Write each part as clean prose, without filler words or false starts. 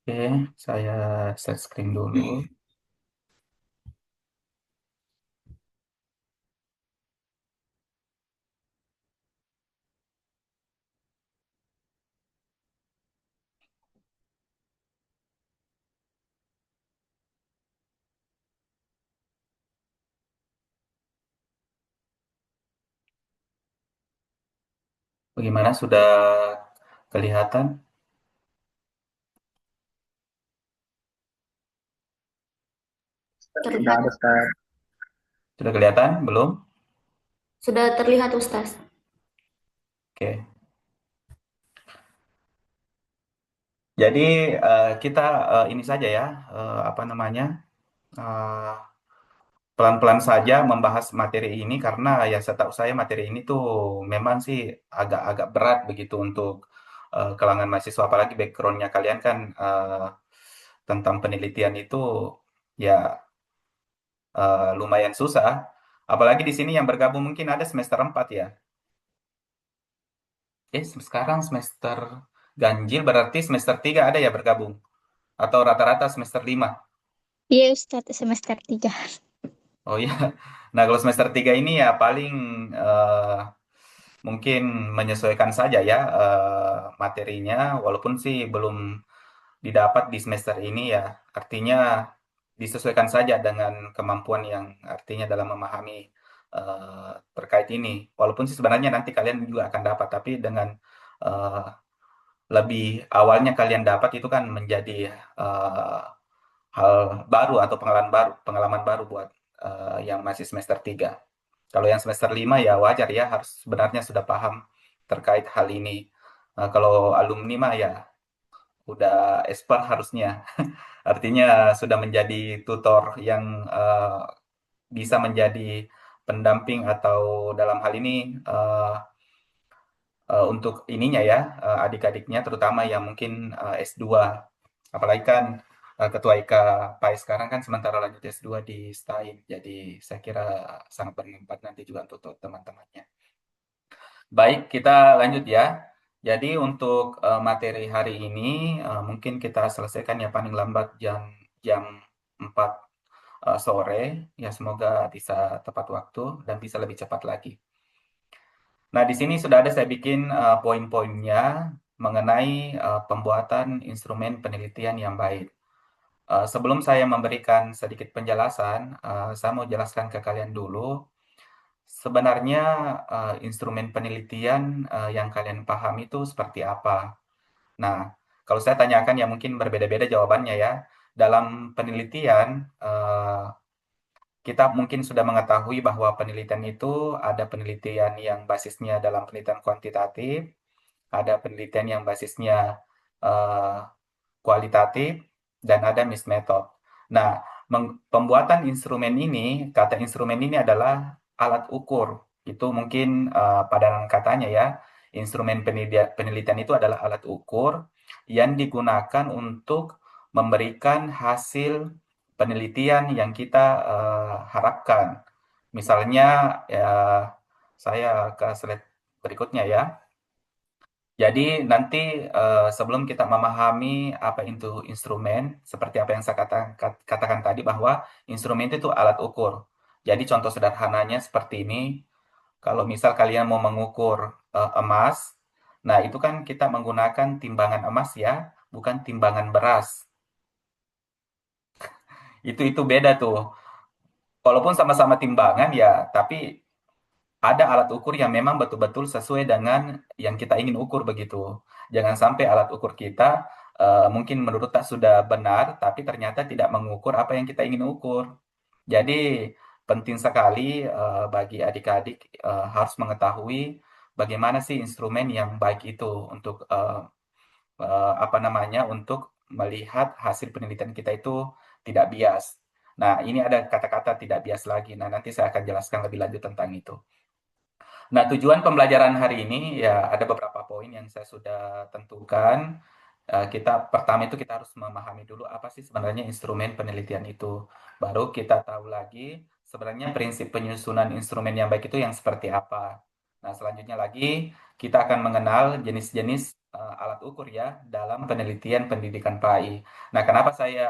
Oke, saya share screen dulu. Bagaimana, sudah kelihatan? Sudah Terlihat, ada Ustaz. Sudah kelihatan? Belum? sudah terlihat Ustaz. Oke. Jadi kita ini saja ya, apa namanya? eh, Pelan-pelan saja membahas materi ini karena ya setahu saya materi ini tuh memang sih agak-agak berat begitu untuk kalangan mahasiswa, apalagi backgroundnya kalian kan tentang penelitian itu ya lumayan susah. Apalagi di sini yang bergabung mungkin ada semester 4 ya. Sekarang semester ganjil berarti semester 3 ada ya bergabung. Atau rata-rata semester 5. Iya Ustadz, semester 3. Oh iya. Nah, kalau semester 3 ini ya paling mungkin menyesuaikan saja ya materinya, walaupun sih belum didapat di semester ini ya. Artinya disesuaikan saja dengan kemampuan yang artinya dalam memahami terkait ini. Walaupun sih sebenarnya nanti kalian juga akan dapat, tapi dengan eh, lebih awalnya kalian dapat itu kan menjadi eh, hal baru atau pengalaman baru buat yang masih semester 3. Kalau yang semester 5 ya wajar ya, harus sebenarnya sudah paham terkait hal ini. Kalau alumni mah ya udah expert harusnya. Artinya sudah menjadi tutor yang bisa menjadi pendamping atau dalam hal ini untuk ininya ya, adik-adiknya terutama yang mungkin S2. Apalagi kan ketua IK PAI sekarang kan sementara lanjut S2 di STAIN. Jadi saya kira sangat bermanfaat nanti juga untuk teman-temannya. Baik, kita lanjut ya. Jadi untuk materi hari ini mungkin kita selesaikan ya paling lambat jam jam 4 sore. Ya semoga bisa tepat waktu dan bisa lebih cepat lagi. Nah, di sini sudah ada saya bikin poin-poinnya mengenai pembuatan instrumen penelitian yang baik. Sebelum saya memberikan sedikit penjelasan, saya mau jelaskan ke kalian dulu. Sebenarnya instrumen penelitian yang kalian pahami itu seperti apa? Nah, kalau saya tanyakan ya mungkin berbeda-beda jawabannya ya. Dalam penelitian, kita mungkin sudah mengetahui bahwa penelitian itu ada penelitian yang basisnya dalam penelitian kuantitatif, ada penelitian yang basisnya eh, kualitatif, dan ada mixed method. Nah, pembuatan instrumen ini, kata instrumen ini adalah alat ukur. Itu mungkin padanan katanya ya. Instrumen penelitian itu adalah alat ukur yang digunakan untuk memberikan hasil penelitian yang kita harapkan. Misalnya, ya, saya ke slide berikutnya ya. Jadi nanti sebelum kita memahami apa itu instrumen, seperti apa yang saya katakan tadi bahwa instrumen itu alat ukur. Jadi contoh sederhananya seperti ini, kalau misal kalian mau mengukur emas, nah itu kan kita menggunakan timbangan emas ya, bukan timbangan beras. Itu beda tuh. Walaupun sama-sama timbangan ya, tapi ada alat ukur yang memang betul-betul sesuai dengan yang kita ingin ukur begitu. Jangan sampai alat ukur kita mungkin menurut tak sudah benar, tapi ternyata tidak mengukur apa yang kita ingin ukur. Jadi penting sekali bagi adik-adik harus mengetahui bagaimana sih instrumen yang baik itu untuk apa namanya, untuk melihat hasil penelitian kita itu tidak bias. Nah, ini ada kata-kata tidak bias lagi. Nah, nanti saya akan jelaskan lebih lanjut tentang itu. Nah, tujuan pembelajaran hari ini ya ada beberapa poin yang saya sudah tentukan. Kita pertama itu kita harus memahami dulu apa sih sebenarnya instrumen penelitian itu. Baru kita tahu lagi sebenarnya prinsip penyusunan instrumen yang baik itu yang seperti apa. Nah, selanjutnya lagi kita akan mengenal jenis-jenis alat ukur ya dalam penelitian pendidikan PAI. Nah, kenapa saya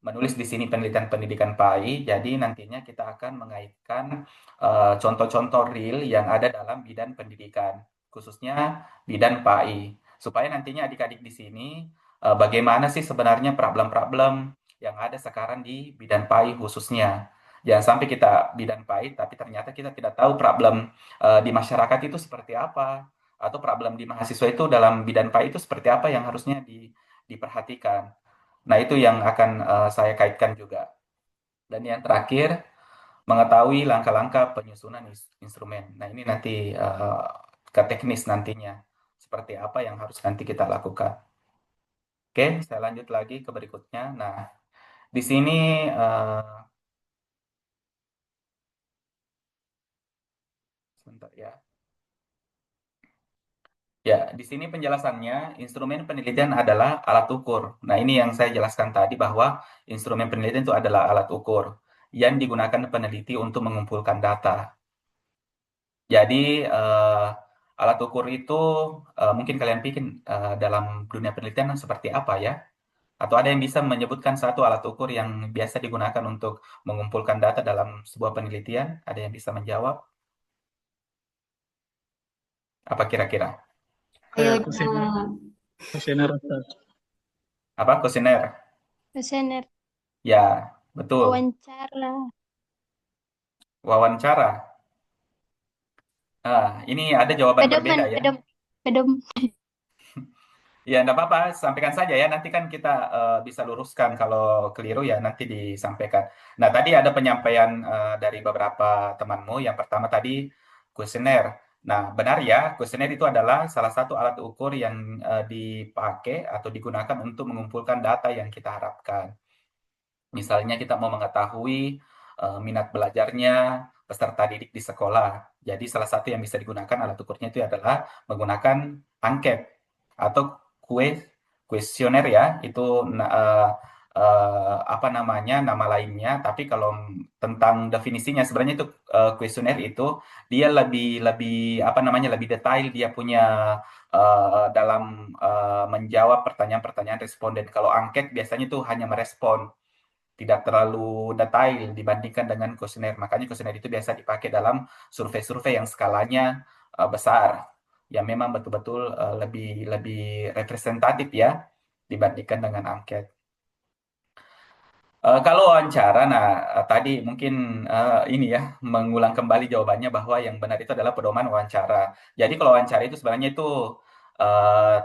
menulis di sini penelitian pendidikan PAI? Jadi nantinya kita akan mengaitkan contoh-contoh real yang ada dalam bidang pendidikan, khususnya bidang PAI, supaya nantinya adik-adik di sini bagaimana sih sebenarnya problem-problem yang ada sekarang di bidang PAI khususnya. Jangan sampai kita bidang PAI, tapi ternyata kita tidak tahu problem di masyarakat itu seperti apa, atau problem di mahasiswa itu dalam bidang PAI itu seperti apa yang harusnya diperhatikan. Nah, itu yang akan saya kaitkan juga. Dan yang terakhir, mengetahui langkah-langkah penyusunan instrumen. Nah, ini nanti ke teknis nantinya. Seperti apa yang harus nanti kita lakukan. Oke, saya lanjut lagi ke berikutnya. Nah, di sini sebentar ya. Ya, di sini penjelasannya, instrumen penelitian adalah alat ukur. Nah, ini yang saya jelaskan tadi bahwa instrumen penelitian itu adalah alat ukur yang digunakan peneliti untuk mengumpulkan data. Jadi, alat ukur itu mungkin kalian pikir dalam dunia penelitian seperti apa ya? Atau ada yang bisa menyebutkan satu alat ukur yang biasa digunakan untuk mengumpulkan data dalam sebuah penelitian? Ada yang bisa menjawab? Apa kira-kira? Ayo Kayak kuesioner, jawab. kuesioner Ustaz. Apa kuesioner? Kuesioner, Ya, betul. wawancara. Wawancara. Ah, ini ada jawaban Pedoman, berbeda ya. pedom. Ya, enggak apa-apa, sampaikan saja ya. Nanti kan kita bisa luruskan kalau keliru ya nanti disampaikan. Nah, tadi ada penyampaian dari beberapa temanmu. Yang pertama tadi kuesioner. Nah, benar ya, kuesioner itu adalah salah satu alat ukur yang dipakai atau digunakan untuk mengumpulkan data yang kita harapkan. Misalnya kita mau mengetahui minat belajarnya peserta didik di sekolah. Jadi salah satu yang bisa digunakan alat ukurnya itu adalah menggunakan angket atau kuesioner ya. Itu apa namanya nama lainnya. Tapi kalau tentang definisinya sebenarnya itu kuesioner itu dia lebih lebih apa namanya lebih detail dia punya dalam menjawab pertanyaan-pertanyaan responden. Kalau angket biasanya itu hanya merespon tidak terlalu detail dibandingkan dengan kuesioner. Makanya kuesioner itu biasa dipakai dalam survei-survei yang skalanya besar, yang memang betul-betul lebih lebih representatif ya dibandingkan dengan angket. Kalau wawancara, nah tadi mungkin ini ya mengulang kembali jawabannya bahwa yang benar itu adalah pedoman wawancara. Jadi kalau wawancara itu sebenarnya itu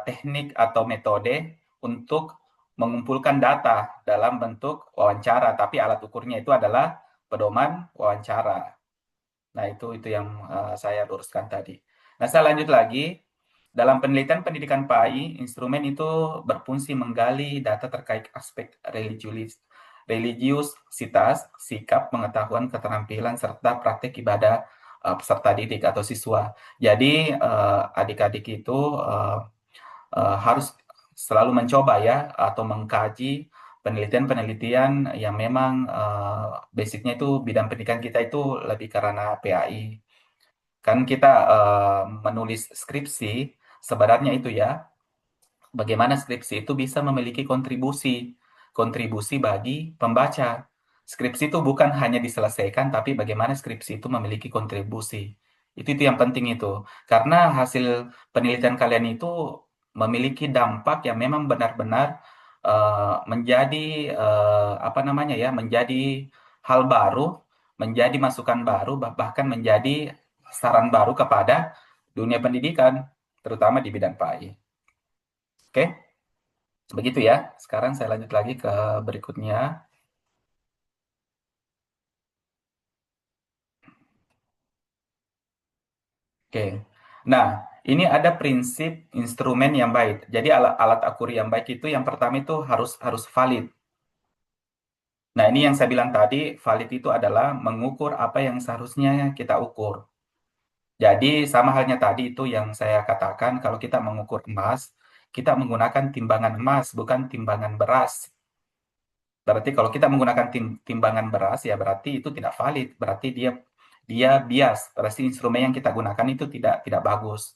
teknik atau metode untuk mengumpulkan data dalam bentuk wawancara, tapi alat ukurnya itu adalah pedoman wawancara. Nah, itu yang saya luruskan tadi. Nah, saya lanjut lagi. Dalam penelitian pendidikan PAI, instrumen itu berfungsi menggali data terkait aspek religiusitas, sikap, pengetahuan, keterampilan, serta praktik ibadah peserta didik atau siswa. Jadi, adik-adik itu harus selalu mencoba ya atau mengkaji penelitian-penelitian yang memang basicnya itu bidang pendidikan kita itu lebih karena PAI. Kan kita menulis skripsi sebenarnya itu ya, bagaimana skripsi itu bisa memiliki kontribusi bagi pembaca. Skripsi itu bukan hanya diselesaikan, tapi bagaimana skripsi itu memiliki kontribusi. Itu yang penting itu. Karena hasil penelitian kalian itu memiliki dampak yang memang benar-benar menjadi apa namanya ya, menjadi hal baru, menjadi masukan baru, bahkan menjadi saran baru kepada dunia pendidikan, terutama di bidang PAI. Oke, begitu ya. Sekarang saya lanjut lagi ke berikutnya. Oke. Nah, ini ada prinsip instrumen yang baik. Jadi alat ukur yang baik itu yang pertama itu harus valid. Nah, ini yang saya bilang tadi, valid itu adalah mengukur apa yang seharusnya kita ukur. Jadi sama halnya tadi itu yang saya katakan kalau kita mengukur emas, kita menggunakan timbangan emas bukan timbangan beras. Berarti kalau kita menggunakan timbangan beras ya berarti itu tidak valid, berarti dia dia bias, berarti instrumen yang kita gunakan itu tidak bagus.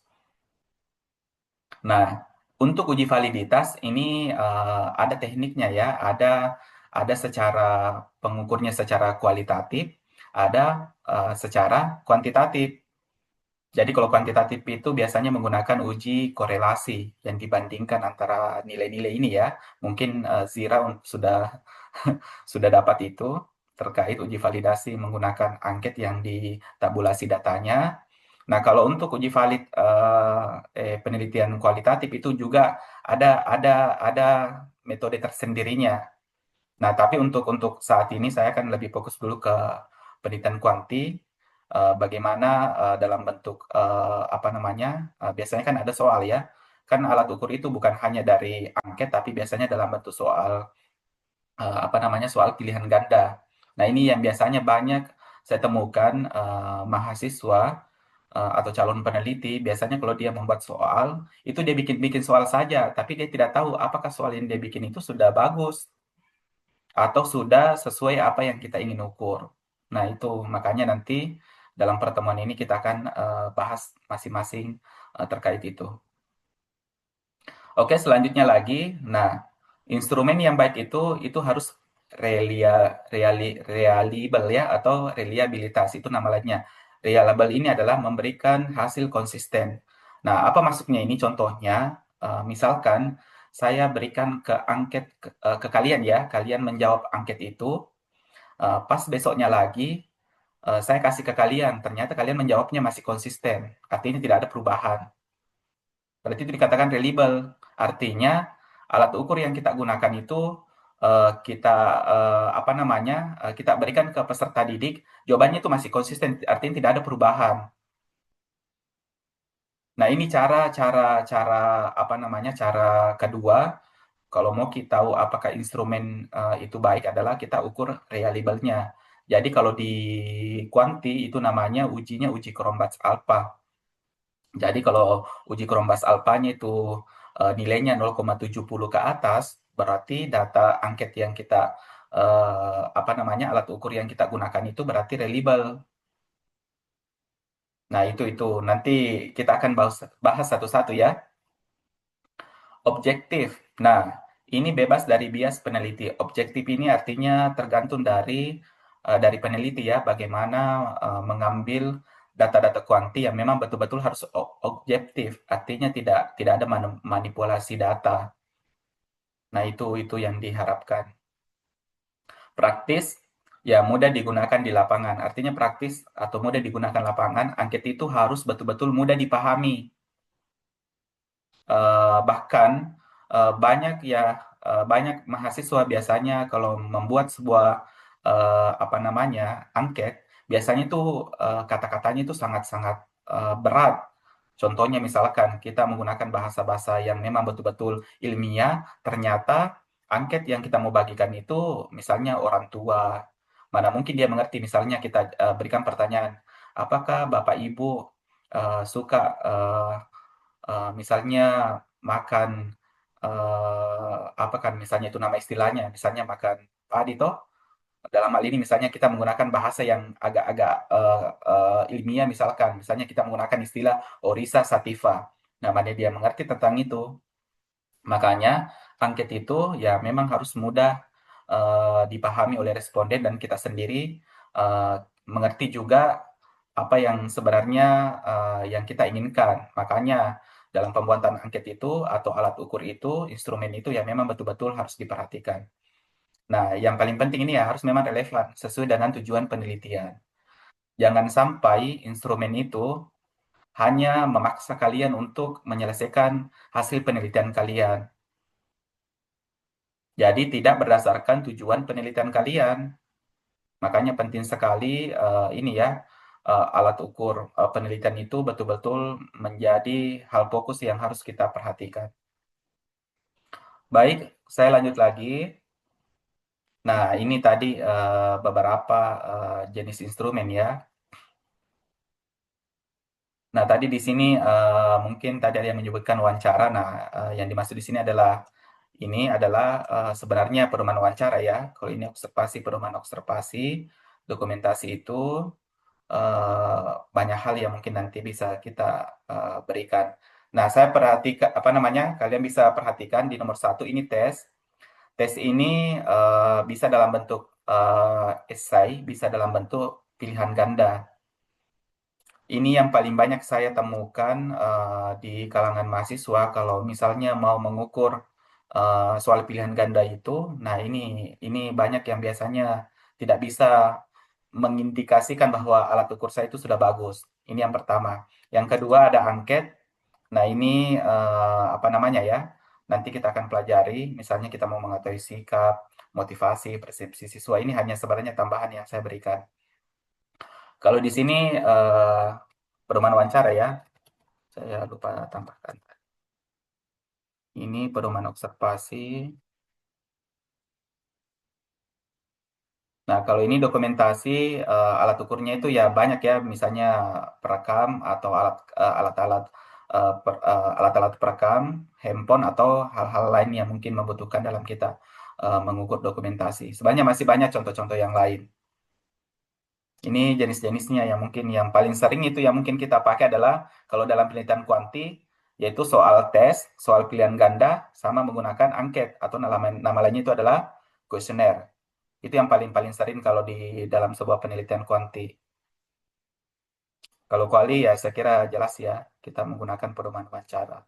Nah, Untuk uji validitas ini ada tekniknya ya, ada secara pengukurnya secara kualitatif, ada secara kuantitatif. Jadi kalau kuantitatif itu biasanya menggunakan uji korelasi yang dibandingkan antara nilai-nilai ini ya. Mungkin Zira sudah sudah dapat itu terkait uji validasi menggunakan angket yang ditabulasi datanya. Nah, kalau untuk uji valid penelitian kualitatif itu juga ada metode tersendirinya. Nah, tapi untuk saat ini saya akan lebih fokus dulu ke penelitian kuanti, bagaimana dalam bentuk apa namanya? Biasanya kan ada soal ya. Kan alat ukur itu bukan hanya dari angket, tapi biasanya dalam bentuk soal apa namanya? Soal pilihan ganda. Nah, ini yang biasanya banyak saya temukan mahasiswa atau calon peneliti biasanya kalau dia membuat soal itu dia bikin-bikin soal saja, tapi dia tidak tahu apakah soal yang dia bikin itu sudah bagus atau sudah sesuai apa yang kita ingin ukur. Nah, itu makanya nanti dalam pertemuan ini kita akan bahas masing-masing terkait itu. Oke, selanjutnya lagi. Nah, instrumen yang baik itu harus reliable ya atau reliabilitas itu nama lainnya. Reliable ini adalah memberikan hasil konsisten. Nah, apa maksudnya ini? Contohnya, misalkan saya berikan ke angket ke kalian ya, kalian menjawab angket itu, pas besoknya lagi saya kasih ke kalian, ternyata kalian menjawabnya masih konsisten, artinya tidak ada perubahan. Berarti itu dikatakan reliable. Artinya alat ukur yang kita gunakan itu kita apa namanya? Kita berikan ke peserta didik, jawabannya itu masih konsisten, artinya tidak ada perubahan. Nah, ini cara apa namanya? Cara kedua kalau mau kita tahu apakah instrumen itu baik adalah kita ukur reliable-nya. Jadi kalau di kuanti itu namanya ujinya uji Cronbach's alpha. Jadi kalau uji Cronbach's alpha-nya itu nilainya 0,70 ke atas, berarti data angket yang kita apa namanya alat ukur yang kita gunakan itu berarti reliable. Nah, itu nanti kita akan bahas satu-satu ya. Objektif. Nah, ini bebas dari bias peneliti. Objektif ini artinya tergantung dari peneliti ya, bagaimana mengambil data-data kuanti yang memang betul-betul harus objektif. Artinya tidak ada manipulasi data. Nah, itu yang diharapkan. Praktis, ya mudah digunakan di lapangan. Artinya praktis atau mudah digunakan lapangan, angket itu harus betul-betul mudah dipahami. Bahkan banyak mahasiswa biasanya kalau membuat sebuah apa namanya angket biasanya itu kata-katanya itu sangat-sangat berat. Contohnya misalkan kita menggunakan bahasa-bahasa yang memang betul-betul ilmiah, ternyata angket yang kita mau bagikan itu misalnya orang tua. Mana mungkin dia mengerti misalnya kita berikan pertanyaan, apakah Bapak Ibu suka misalnya makan apa kan misalnya itu nama istilahnya, misalnya makan padi toh. Dalam hal ini misalnya kita menggunakan bahasa yang agak-agak ilmiah misalnya kita menggunakan istilah Orisa Sativa. Nah, mana dia mengerti tentang itu. Makanya angket itu ya memang harus mudah dipahami oleh responden dan kita sendiri eh, mengerti juga apa yang sebenarnya yang kita inginkan. Makanya dalam pembuatan angket itu atau alat ukur itu, instrumen itu ya memang betul-betul harus diperhatikan. Nah, yang paling penting ini ya harus memang relevan sesuai dengan tujuan penelitian. Jangan sampai instrumen itu hanya memaksa kalian untuk menyelesaikan hasil penelitian kalian. Jadi tidak berdasarkan tujuan penelitian kalian. Makanya penting sekali ini ya alat ukur penelitian itu betul-betul menjadi hal fokus yang harus kita perhatikan. Baik, saya lanjut lagi. Nah, ini tadi beberapa jenis instrumen ya. Nah, tadi di sini mungkin tadi ada yang menyebutkan wawancara. Nah, yang dimaksud di sini adalah sebenarnya pedoman wawancara ya. Kalau ini observasi, pedoman observasi, dokumentasi itu banyak hal yang mungkin nanti bisa kita berikan. Nah, saya perhatikan kalian bisa perhatikan di nomor 1 ini tes. Tes ini bisa dalam bentuk esai, bisa dalam bentuk pilihan ganda. Ini yang paling banyak saya temukan di kalangan mahasiswa kalau misalnya mau mengukur soal pilihan ganda itu. Nah, ini banyak yang biasanya tidak bisa mengindikasikan bahwa alat ukur saya itu sudah bagus. Ini yang pertama. Yang kedua ada angket. Nah, ini ya? Nanti kita akan pelajari. Misalnya kita mau mengetahui sikap, motivasi, persepsi siswa. Ini hanya sebenarnya tambahan yang saya berikan. Kalau di sini pedoman wawancara ya, saya lupa tambahkan. Ini pedoman observasi. Nah, kalau ini dokumentasi alat ukurnya itu ya banyak ya, misalnya perekam atau alat-alat alat-alat perekam, handphone atau hal-hal lain yang mungkin membutuhkan dalam kita mengukur dokumentasi. Sebenarnya masih banyak contoh-contoh yang lain. Ini jenis-jenisnya yang mungkin yang paling sering itu yang mungkin kita pakai adalah kalau dalam penelitian kuanti, yaitu soal tes, soal pilihan ganda, sama menggunakan angket atau nama lainnya itu adalah kuesioner. Itu yang paling sering kalau di dalam sebuah penelitian kuanti. Kalau kuali ya saya kira jelas ya, kita menggunakan pedoman wawancara.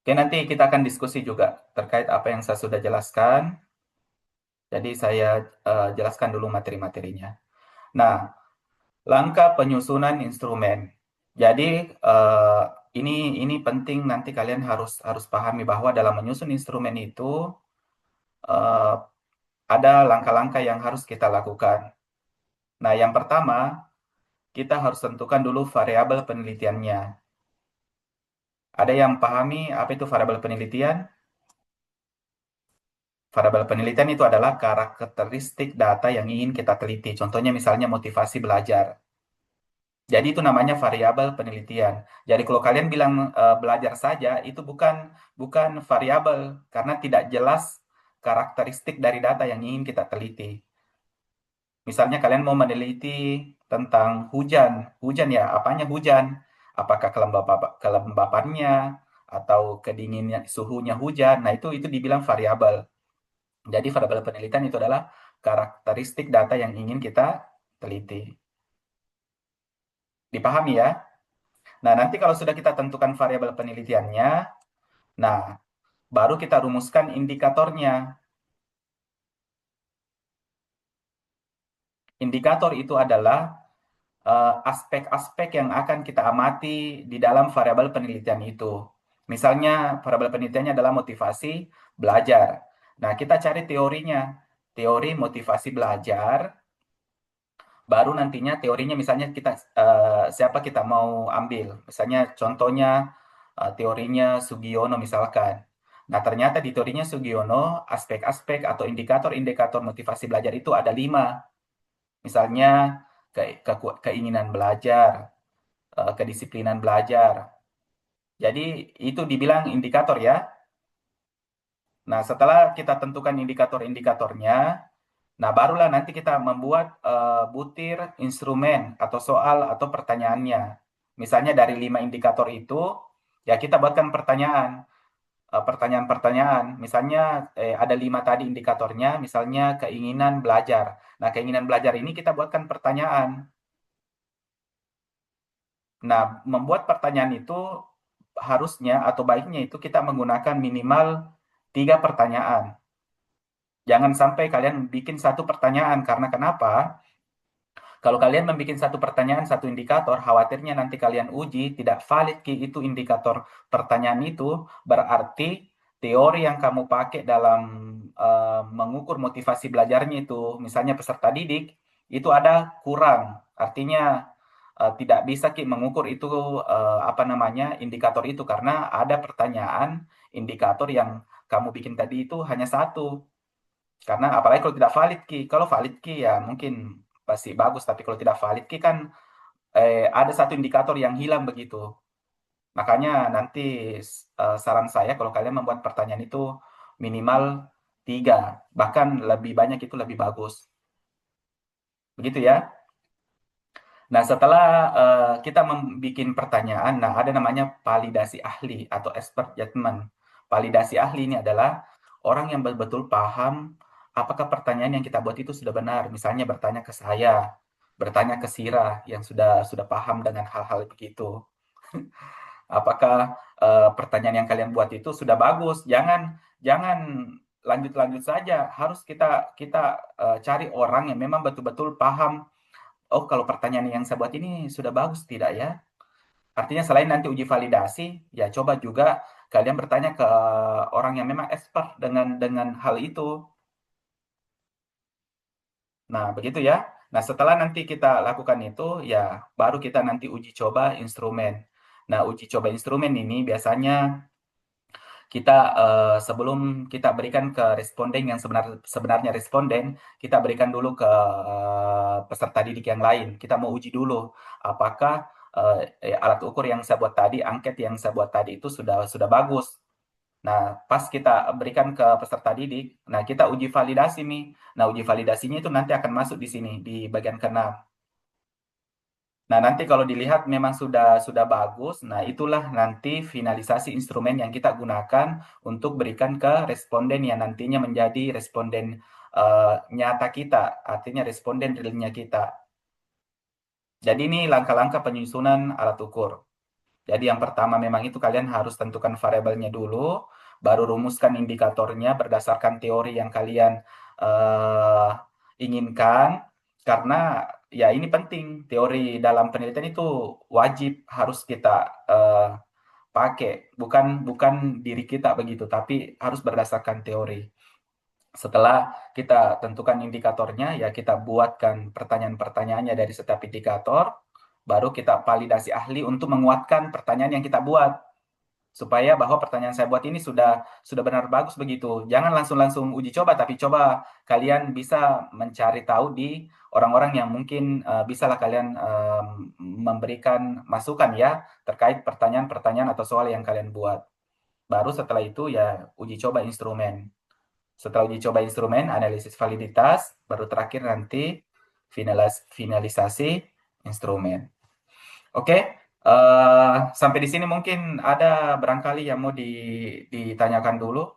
Oke, nanti kita akan diskusi juga terkait apa yang saya sudah jelaskan. Jadi saya jelaskan dulu materi-materinya. Nah, langkah penyusunan instrumen. Jadi ini penting nanti kalian harus pahami bahwa dalam menyusun instrumen itu eh, ada langkah-langkah yang harus kita lakukan. Nah, yang pertama kita harus tentukan dulu variabel penelitiannya. Ada yang pahami apa itu variabel penelitian? Variabel penelitian itu adalah karakteristik data yang ingin kita teliti. Contohnya misalnya motivasi belajar. Jadi itu namanya variabel penelitian. Jadi kalau kalian bilang belajar saja, itu bukan variabel karena tidak jelas karakteristik dari data yang ingin kita teliti. Misalnya kalian mau meneliti tentang hujan. Hujan ya, apanya hujan? Apakah kelembapannya atau kedinginnya suhunya hujan? Nah, itu dibilang variabel. Jadi variabel penelitian itu adalah karakteristik data yang ingin kita teliti. Dipahami ya? Nah, nanti kalau sudah kita tentukan variabel penelitiannya, nah, baru kita rumuskan indikatornya. Indikator itu adalah aspek-aspek yang akan kita amati di dalam variabel penelitian itu. Misalnya, variabel penelitiannya adalah motivasi belajar. Nah, kita cari teorinya. Teori motivasi belajar, baru nantinya teorinya misalnya siapa kita mau ambil. Misalnya contohnya teorinya Sugiono misalkan. Nah, ternyata di teorinya Sugiono, aspek-aspek atau indikator-indikator motivasi belajar itu ada 5. Misalnya keinginan belajar, kedisiplinan belajar. Jadi itu dibilang indikator ya. Nah, setelah kita tentukan indikator-indikatornya, nah barulah nanti kita membuat butir instrumen atau soal atau pertanyaannya. Misalnya dari 5 indikator itu, ya kita buatkan pertanyaan. Pertanyaan-pertanyaan. Misalnya ada 5 tadi indikatornya, misalnya keinginan belajar. Nah, keinginan belajar ini kita buatkan pertanyaan. Nah, membuat pertanyaan itu harusnya atau baiknya itu kita menggunakan minimal 3 pertanyaan. Jangan sampai kalian bikin satu pertanyaan, karena kenapa? Kalau kalian membuat satu pertanyaan, satu indikator, khawatirnya nanti kalian uji tidak valid itu indikator pertanyaan itu, berarti teori yang kamu pakai dalam mengukur motivasi belajarnya itu, misalnya peserta didik, itu ada kurang. Artinya tidak bisa mengukur itu indikator itu karena ada pertanyaan indikator yang kamu bikin tadi itu hanya satu. Karena apalagi kalau tidak valid kalau valid ya mungkin pasti bagus, tapi kalau tidak valid kan ada satu indikator yang hilang begitu. Makanya nanti saran saya kalau kalian membuat pertanyaan itu minimal 3, bahkan lebih banyak itu lebih bagus. Begitu ya. Nah, setelah kita membuat pertanyaan, nah ada namanya validasi ahli atau expert judgment. Validasi ahli ini adalah orang yang betul-betul paham apakah pertanyaan yang kita buat itu sudah benar. Misalnya bertanya ke saya, bertanya ke Sira yang sudah paham dengan hal-hal begitu. Apakah pertanyaan yang kalian buat itu sudah bagus? Jangan jangan lanjut-lanjut saja. Harus kita kita cari orang yang memang betul-betul paham. Oh, kalau pertanyaan yang saya buat ini sudah bagus tidak ya? Artinya selain nanti uji validasi, ya coba juga kalian bertanya ke orang yang memang expert dengan hal itu. Nah, begitu ya. Nah, setelah nanti kita lakukan itu, ya baru kita nanti uji coba instrumen. Nah, uji coba instrumen ini biasanya kita sebelum kita berikan ke responden yang sebenarnya responden, kita berikan dulu ke peserta didik yang lain. Kita mau uji dulu apakah alat ukur yang saya buat tadi, angket yang saya buat tadi itu sudah bagus. Nah, pas kita berikan ke peserta didik, nah kita uji validasi nih. Nah, uji validasinya itu nanti akan masuk di sini di bagian keenam. Nah, nanti kalau dilihat memang sudah bagus, nah itulah nanti finalisasi instrumen yang kita gunakan untuk berikan ke responden yang nantinya menjadi responden nyata kita, artinya responden realnya kita. Jadi ini langkah-langkah penyusunan alat ukur. Jadi yang pertama memang itu kalian harus tentukan variabelnya dulu, baru rumuskan indikatornya berdasarkan teori yang kalian eh, inginkan, karena ya ini penting, teori dalam penelitian itu wajib harus kita eh, pakai, bukan bukan diri kita begitu, tapi harus berdasarkan teori. Setelah kita tentukan indikatornya, ya kita buatkan pertanyaan-pertanyaannya dari setiap indikator, baru kita validasi ahli untuk menguatkan pertanyaan yang kita buat supaya bahwa pertanyaan saya buat ini sudah benar bagus begitu. Jangan langsung uji coba, tapi coba kalian bisa mencari tahu di orang-orang yang mungkin bisalah kalian memberikan masukan ya terkait pertanyaan-pertanyaan atau soal yang kalian buat. Baru setelah itu ya uji coba instrumen. Setelah uji coba instrumen, analisis validitas, baru terakhir nanti finalisasi instrumen. Oke, sampai di sini mungkin ada barangkali yang mau ditanyakan dulu.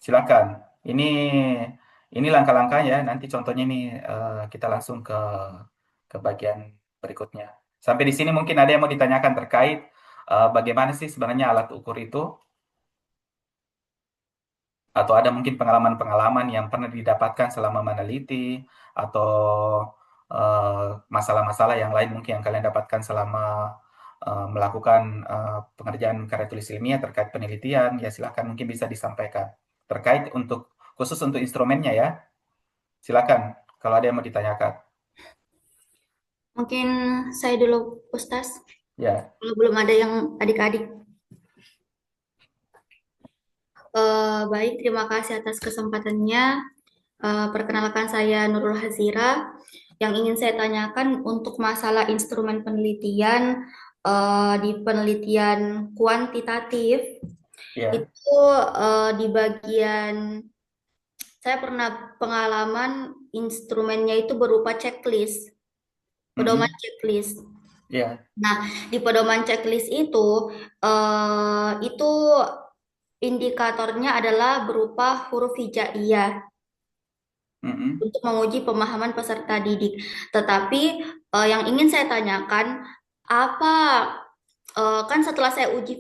Silakan. Ini langkah-langkah ya. Nanti contohnya nih kita langsung ke bagian berikutnya. Sampai di sini mungkin ada yang mau ditanyakan terkait bagaimana sih sebenarnya alat ukur itu, atau ada mungkin pengalaman-pengalaman yang pernah didapatkan selama meneliti, atau masalah-masalah yang lain mungkin yang kalian dapatkan selama melakukan pengerjaan karya tulis ilmiah terkait penelitian, ya silakan mungkin bisa disampaikan. Terkait khusus untuk instrumennya ya, silakan kalau ada yang mau ditanyakan. Mungkin saya dulu, Ustaz. Ya, Kalau belum ada yang adik-adik. Baik, terima kasih atas kesempatannya. Perkenalkan saya Nurul Hazira. Yang ingin saya tanyakan untuk masalah instrumen penelitian di penelitian kuantitatif ya. itu di bagian saya pernah pengalaman instrumennya itu berupa checklist, pedoman Mm-mm. checklist. Ya. Nah, di pedoman checklist itu indikatornya adalah berupa huruf hijaiyah Mm-mm. untuk menguji pemahaman peserta didik. Tetapi yang ingin saya tanyakan, apa kan setelah saya uji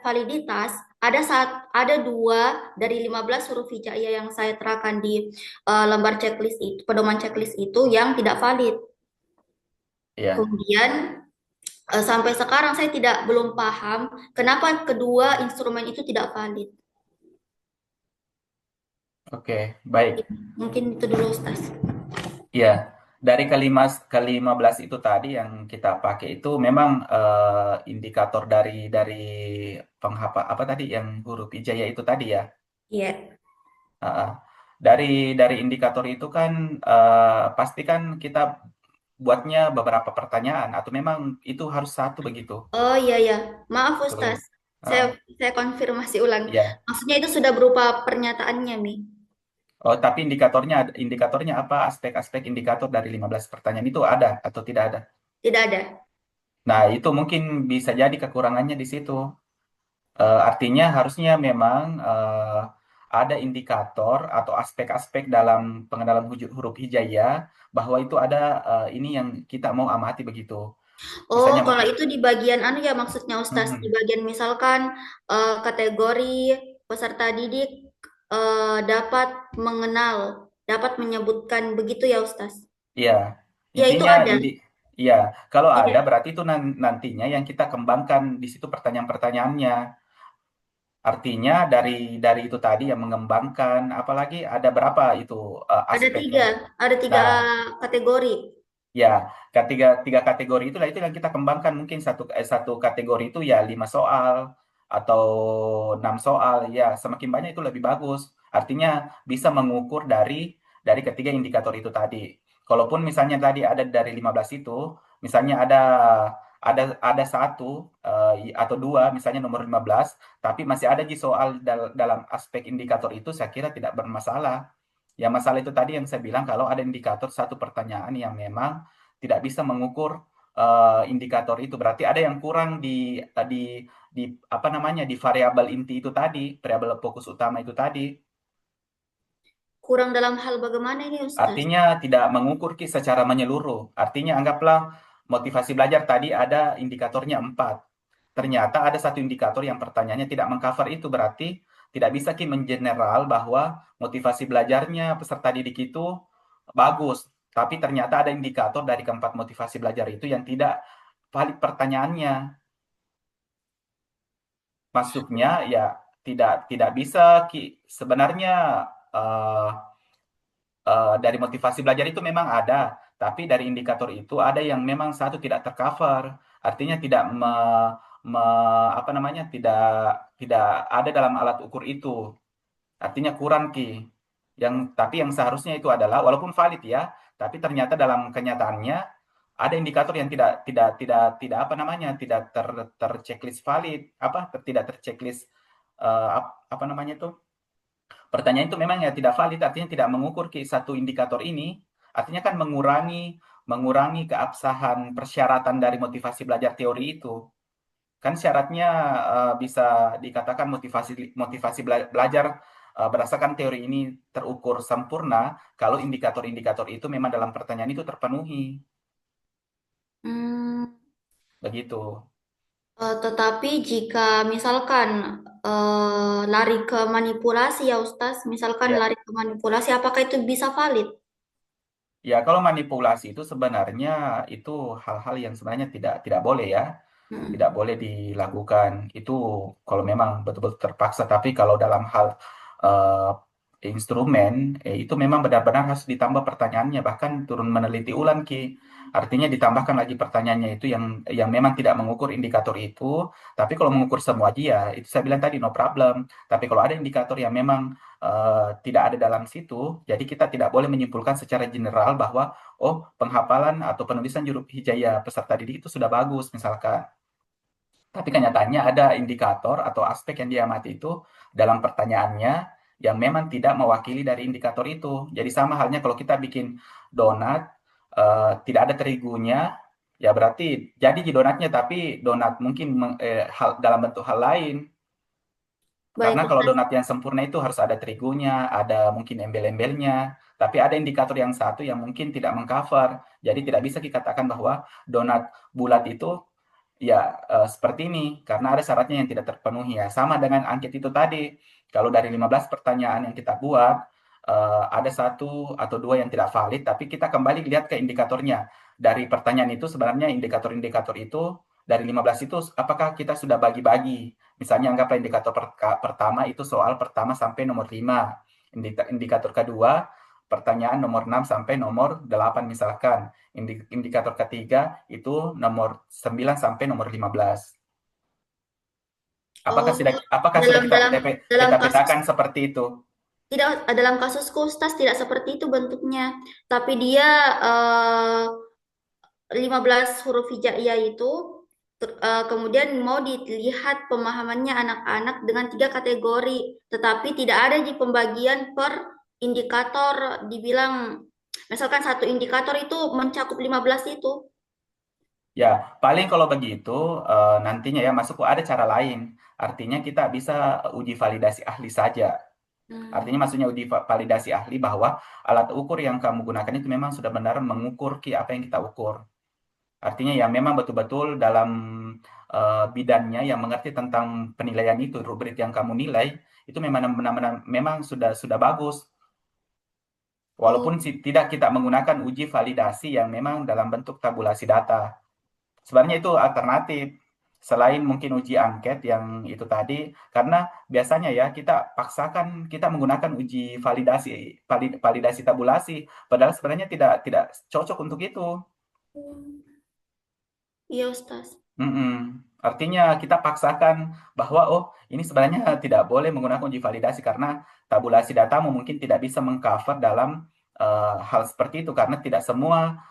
validitas, ada dua dari 15 huruf hijaiyah yang saya terapkan di lembar checklist itu, pedoman checklist itu yang tidak valid. Ya. Kemudian sampai sekarang saya belum paham kenapa kedua instrumen itu tidak valid. Oke, baik. Mungkin itu dulu, Ustaz. Ya, dari ke-15 itu tadi yang kita pakai itu memang indikator dari penghafal apa tadi yang huruf hijaiyah itu tadi ya. Iya. Ah, ah. Dari indikator itu kan pasti kan kita buatnya beberapa pertanyaan atau memang itu harus satu begitu Oh iya ya, maaf sebelum. Ustaz. Ah, Saya ah. saya konfirmasi ulang. Ya, Maksudnya itu sudah berupa pernyataannya, Mi. Oh, tapi indikatornya apa? Aspek-aspek indikator dari 15 pertanyaan itu ada atau tidak ada? Tidak ada. Nah, itu mungkin bisa jadi kekurangannya di situ. Artinya harusnya memang ada indikator atau aspek-aspek dalam pengenalan huruf hijaiyah bahwa itu ada ini yang kita mau amati begitu. Oh, Misalnya kalau motif. itu di bagian anu ya maksudnya Ustaz, di Mhm. bagian misalkan kategori peserta didik dapat mengenal, dapat menyebutkan begitu ya Ustaz. Iya, Ya itu intinya ada. iya, kalau ada Iya, berarti itu nantinya yang kita kembangkan di situ pertanyaan-pertanyaannya. Artinya dari itu tadi yang mengembangkan, apalagi ada berapa itu ada aspek tiga, yang. ada tiga Nah, kategori. ya, tiga kategori itulah itu yang kita kembangkan mungkin satu kategori itu ya 5 soal atau 6 soal ya semakin banyak itu lebih bagus. Artinya bisa mengukur dari ketiga indikator itu tadi. Kalaupun misalnya tadi ada dari 15 itu, misalnya ada satu atau dua misalnya nomor 15, tapi masih ada di soal dalam aspek indikator itu saya kira tidak bermasalah. Ya, masalah itu tadi yang saya bilang kalau ada indikator satu pertanyaan yang memang tidak bisa mengukur indikator itu berarti ada yang kurang di apa namanya di variabel inti itu tadi, variabel fokus utama itu tadi. Kurang dalam hal bagaimana ini Ustaz? Artinya tidak mengukur secara menyeluruh. Artinya anggaplah motivasi belajar tadi ada indikatornya 4. Ternyata ada satu indikator yang pertanyaannya tidak mengcover itu berarti tidak bisa Ki mengeneral bahwa motivasi belajarnya peserta didik itu bagus. Tapi ternyata ada indikator dari keempat motivasi belajar itu yang tidak valid pertanyaannya. Masuknya ya tidak bisa Ki. Sebenarnya eh, dari motivasi belajar itu memang ada, tapi dari indikator itu ada yang memang satu tidak tercover, artinya tidak apa namanya tidak ada dalam alat ukur itu, artinya kurang Ki. Tapi yang seharusnya itu adalah walaupun valid ya, tapi ternyata dalam kenyataannya ada indikator yang tidak apa namanya tidak terchecklist valid, tidak terchecklist apa namanya itu. Pertanyaan itu memang ya tidak valid, artinya tidak mengukur satu indikator ini, artinya kan mengurangi keabsahan persyaratan dari motivasi belajar teori itu. Kan syaratnya bisa dikatakan motivasi motivasi belajar berdasarkan teori ini terukur sempurna kalau indikator-indikator itu memang dalam pertanyaan itu terpenuhi. Hmm, Begitu. tetapi jika misalkan lari ke manipulasi ya Ustaz, misalkan Ya. lari ke manipulasi, apakah itu bisa valid? Ya, kalau manipulasi itu sebenarnya itu hal-hal yang sebenarnya tidak tidak boleh ya. Hmm. Tidak boleh dilakukan. Itu kalau memang betul-betul terpaksa, tapi kalau dalam hal eh, instrumen, itu memang benar-benar harus ditambah pertanyaannya, bahkan turun meneliti ulang, Ki. Artinya ditambahkan lagi pertanyaannya itu yang memang tidak mengukur indikator itu, tapi kalau mengukur semua dia, itu saya bilang tadi no problem. Tapi kalau ada indikator yang memang tidak ada dalam situ, jadi kita tidak boleh menyimpulkan secara general bahwa oh penghafalan atau penulisan huruf hijaiyah peserta didik itu sudah bagus misalkan. Tapi kenyataannya ada indikator atau aspek yang diamati itu dalam pertanyaannya yang memang tidak mewakili dari indikator itu. Jadi sama halnya kalau kita bikin donat, tidak ada terigunya, ya berarti jadi di donatnya tapi donat mungkin dalam bentuk hal lain. Baik Karena kalau Ustaz. donat yang sempurna itu harus ada terigunya, ada mungkin embel-embelnya, tapi ada indikator yang satu yang mungkin tidak mengcover. Jadi tidak bisa dikatakan bahwa donat bulat itu ya, seperti ini, karena ada syaratnya yang tidak terpenuhi ya. Sama dengan angket itu tadi. Kalau dari 15 pertanyaan yang kita buat, ada satu atau dua yang tidak valid, tapi kita kembali lihat ke indikatornya. Dari pertanyaan itu sebenarnya indikator-indikator itu dari 15 itu apakah kita sudah bagi-bagi. Misalnya anggaplah indikator pertama itu soal pertama sampai nomor 5. Indikator kedua pertanyaan nomor 6 sampai nomor 8 misalkan. Indikator ketiga itu nomor 9 sampai nomor 15. Oh, Apakah sudah dalam kita dalam dalam kita kasus petakan seperti itu? tidak dalam kasus Kustas tidak seperti itu bentuknya, tapi dia 15 huruf hijaiyah itu kemudian mau dilihat pemahamannya anak-anak dengan tiga kategori, tetapi tidak ada di pembagian per indikator dibilang misalkan satu indikator itu mencakup 15 itu. Ya, paling kalau begitu nantinya ya masuk ada cara lain. Artinya kita bisa uji validasi ahli saja. Hmm. Artinya maksudnya uji validasi ahli bahwa alat ukur yang kamu gunakan itu memang sudah benar mengukur apa yang kita ukur. Artinya ya memang betul-betul dalam bidangnya yang mengerti tentang penilaian itu, rubrik yang kamu nilai itu memang benar-benar memang sudah bagus. Walaupun Oh, tidak kita menggunakan uji validasi yang memang dalam bentuk tabulasi data. Sebenarnya itu alternatif. Selain mungkin uji angket yang itu tadi, karena biasanya ya kita paksakan kita menggunakan uji validasi tabulasi, padahal sebenarnya tidak cocok untuk itu. iya Ustaz. Artinya kita paksakan bahwa oh ini sebenarnya tidak boleh menggunakan uji validasi karena tabulasi datamu mungkin tidak bisa mengcover dalam hal seperti itu karena tidak semua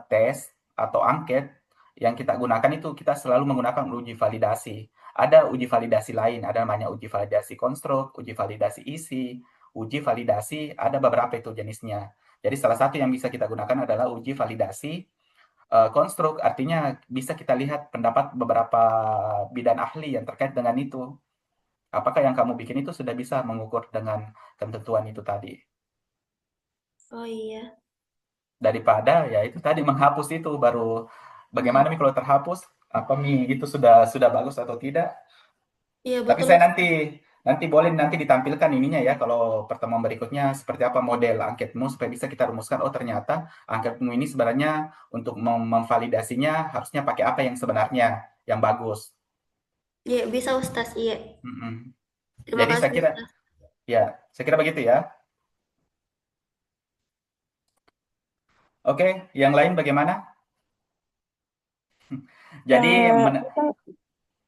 tes atau angket yang kita gunakan itu kita selalu menggunakan uji validasi. Ada uji validasi lain, ada namanya uji validasi konstruk, uji validasi isi, uji validasi, ada beberapa itu jenisnya. Jadi salah satu yang bisa kita gunakan adalah uji validasi konstruk, artinya bisa kita lihat pendapat beberapa bidang ahli yang terkait dengan itu. Apakah yang kamu bikin itu sudah bisa mengukur dengan ketentuan itu tadi? Oh iya. Daripada ya itu tadi menghapus itu baru bagaimana Hmm. nih kalau terhapus? Apa nih itu sudah bagus atau tidak? Iya Tapi betul saya Ustaz. nanti boleh nanti ditampilkan ininya ya kalau pertemuan berikutnya seperti apa model angketmu supaya bisa kita rumuskan oh ternyata angketmu ini sebenarnya untuk memvalidasinya harusnya pakai apa yang sebenarnya yang bagus. Iya bisa Ustaz. Iya. Mm-mm. Terima Jadi kasih Ustaz. saya kira begitu ya. Oke, yang lain bagaimana? Jadi Eh,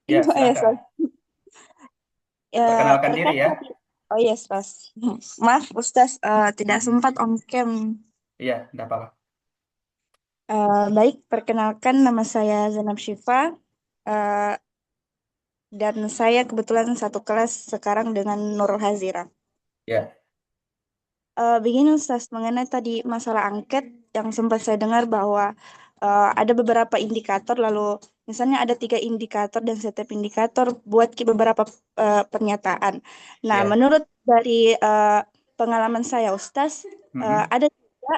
ya ya, silakan Ustaz. perkenalkan diri Terkait ya. tadi. Oh yes, Pas. Maaf, Ustaz, tidak sempat on cam. Iya, tidak apa-apa. Baik, perkenalkan nama saya Zainab Syifa. eh, dan saya kebetulan satu kelas sekarang dengan Nurul Hazira. Ya, Begini Ustaz, mengenai tadi masalah angket yang sempat saya dengar bahwa ada beberapa indikator, lalu misalnya ada 3 indikator dan setiap indikator buat beberapa pernyataan. Nah, ya, menurut dari pengalaman saya Ustaz, mm-mm, ada juga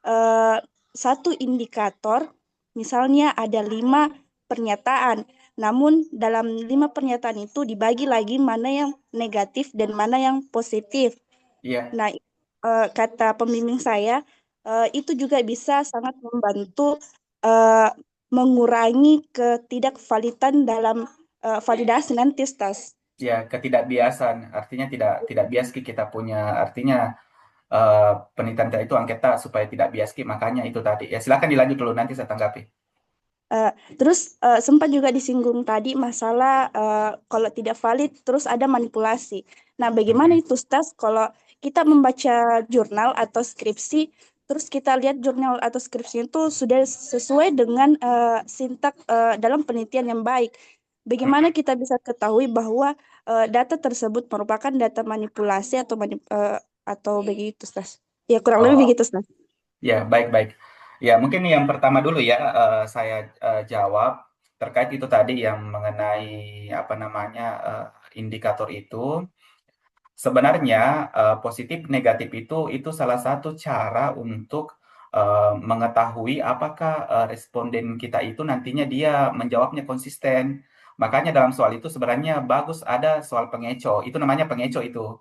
eh, satu indikator, misalnya ada 5 pernyataan, namun dalam 5 pernyataan itu dibagi lagi mana yang negatif dan mana yang positif. iya, Nah, kata pembimbing saya, itu juga bisa sangat membantu eh, mengurangi ketidakvalidan dalam validasi nanti, Stas. ya ketidakbiasan. Artinya tidak tidak bias kita punya. Artinya penelitian kita itu angketa supaya tidak bias makanya itu tadi. Ya silakan dilanjut dulu nanti saya tanggapi. Eh, terus sempat juga disinggung tadi masalah kalau tidak valid, terus ada manipulasi. Nah, bagaimana Mm-mm. itu, Stas, kalau kita membaca jurnal atau skripsi, terus kita lihat jurnal atau skripsi itu sudah sesuai dengan sintak dalam penelitian yang baik. Bagaimana Mm-mm. kita bisa ketahui bahwa data tersebut merupakan data manipulasi atau begitu, Stas? Ya, kurang lebih Oh, begitu, Stas. ya, baik-baik. Ya, mungkin yang pertama dulu ya, saya jawab terkait itu tadi yang mengenai apa namanya indikator itu. Sebenarnya positif negatif itu salah satu cara untuk mengetahui apakah responden kita itu nantinya dia menjawabnya konsisten. Makanya dalam soal itu sebenarnya bagus ada soal pengeco. Itu namanya pengeco itu.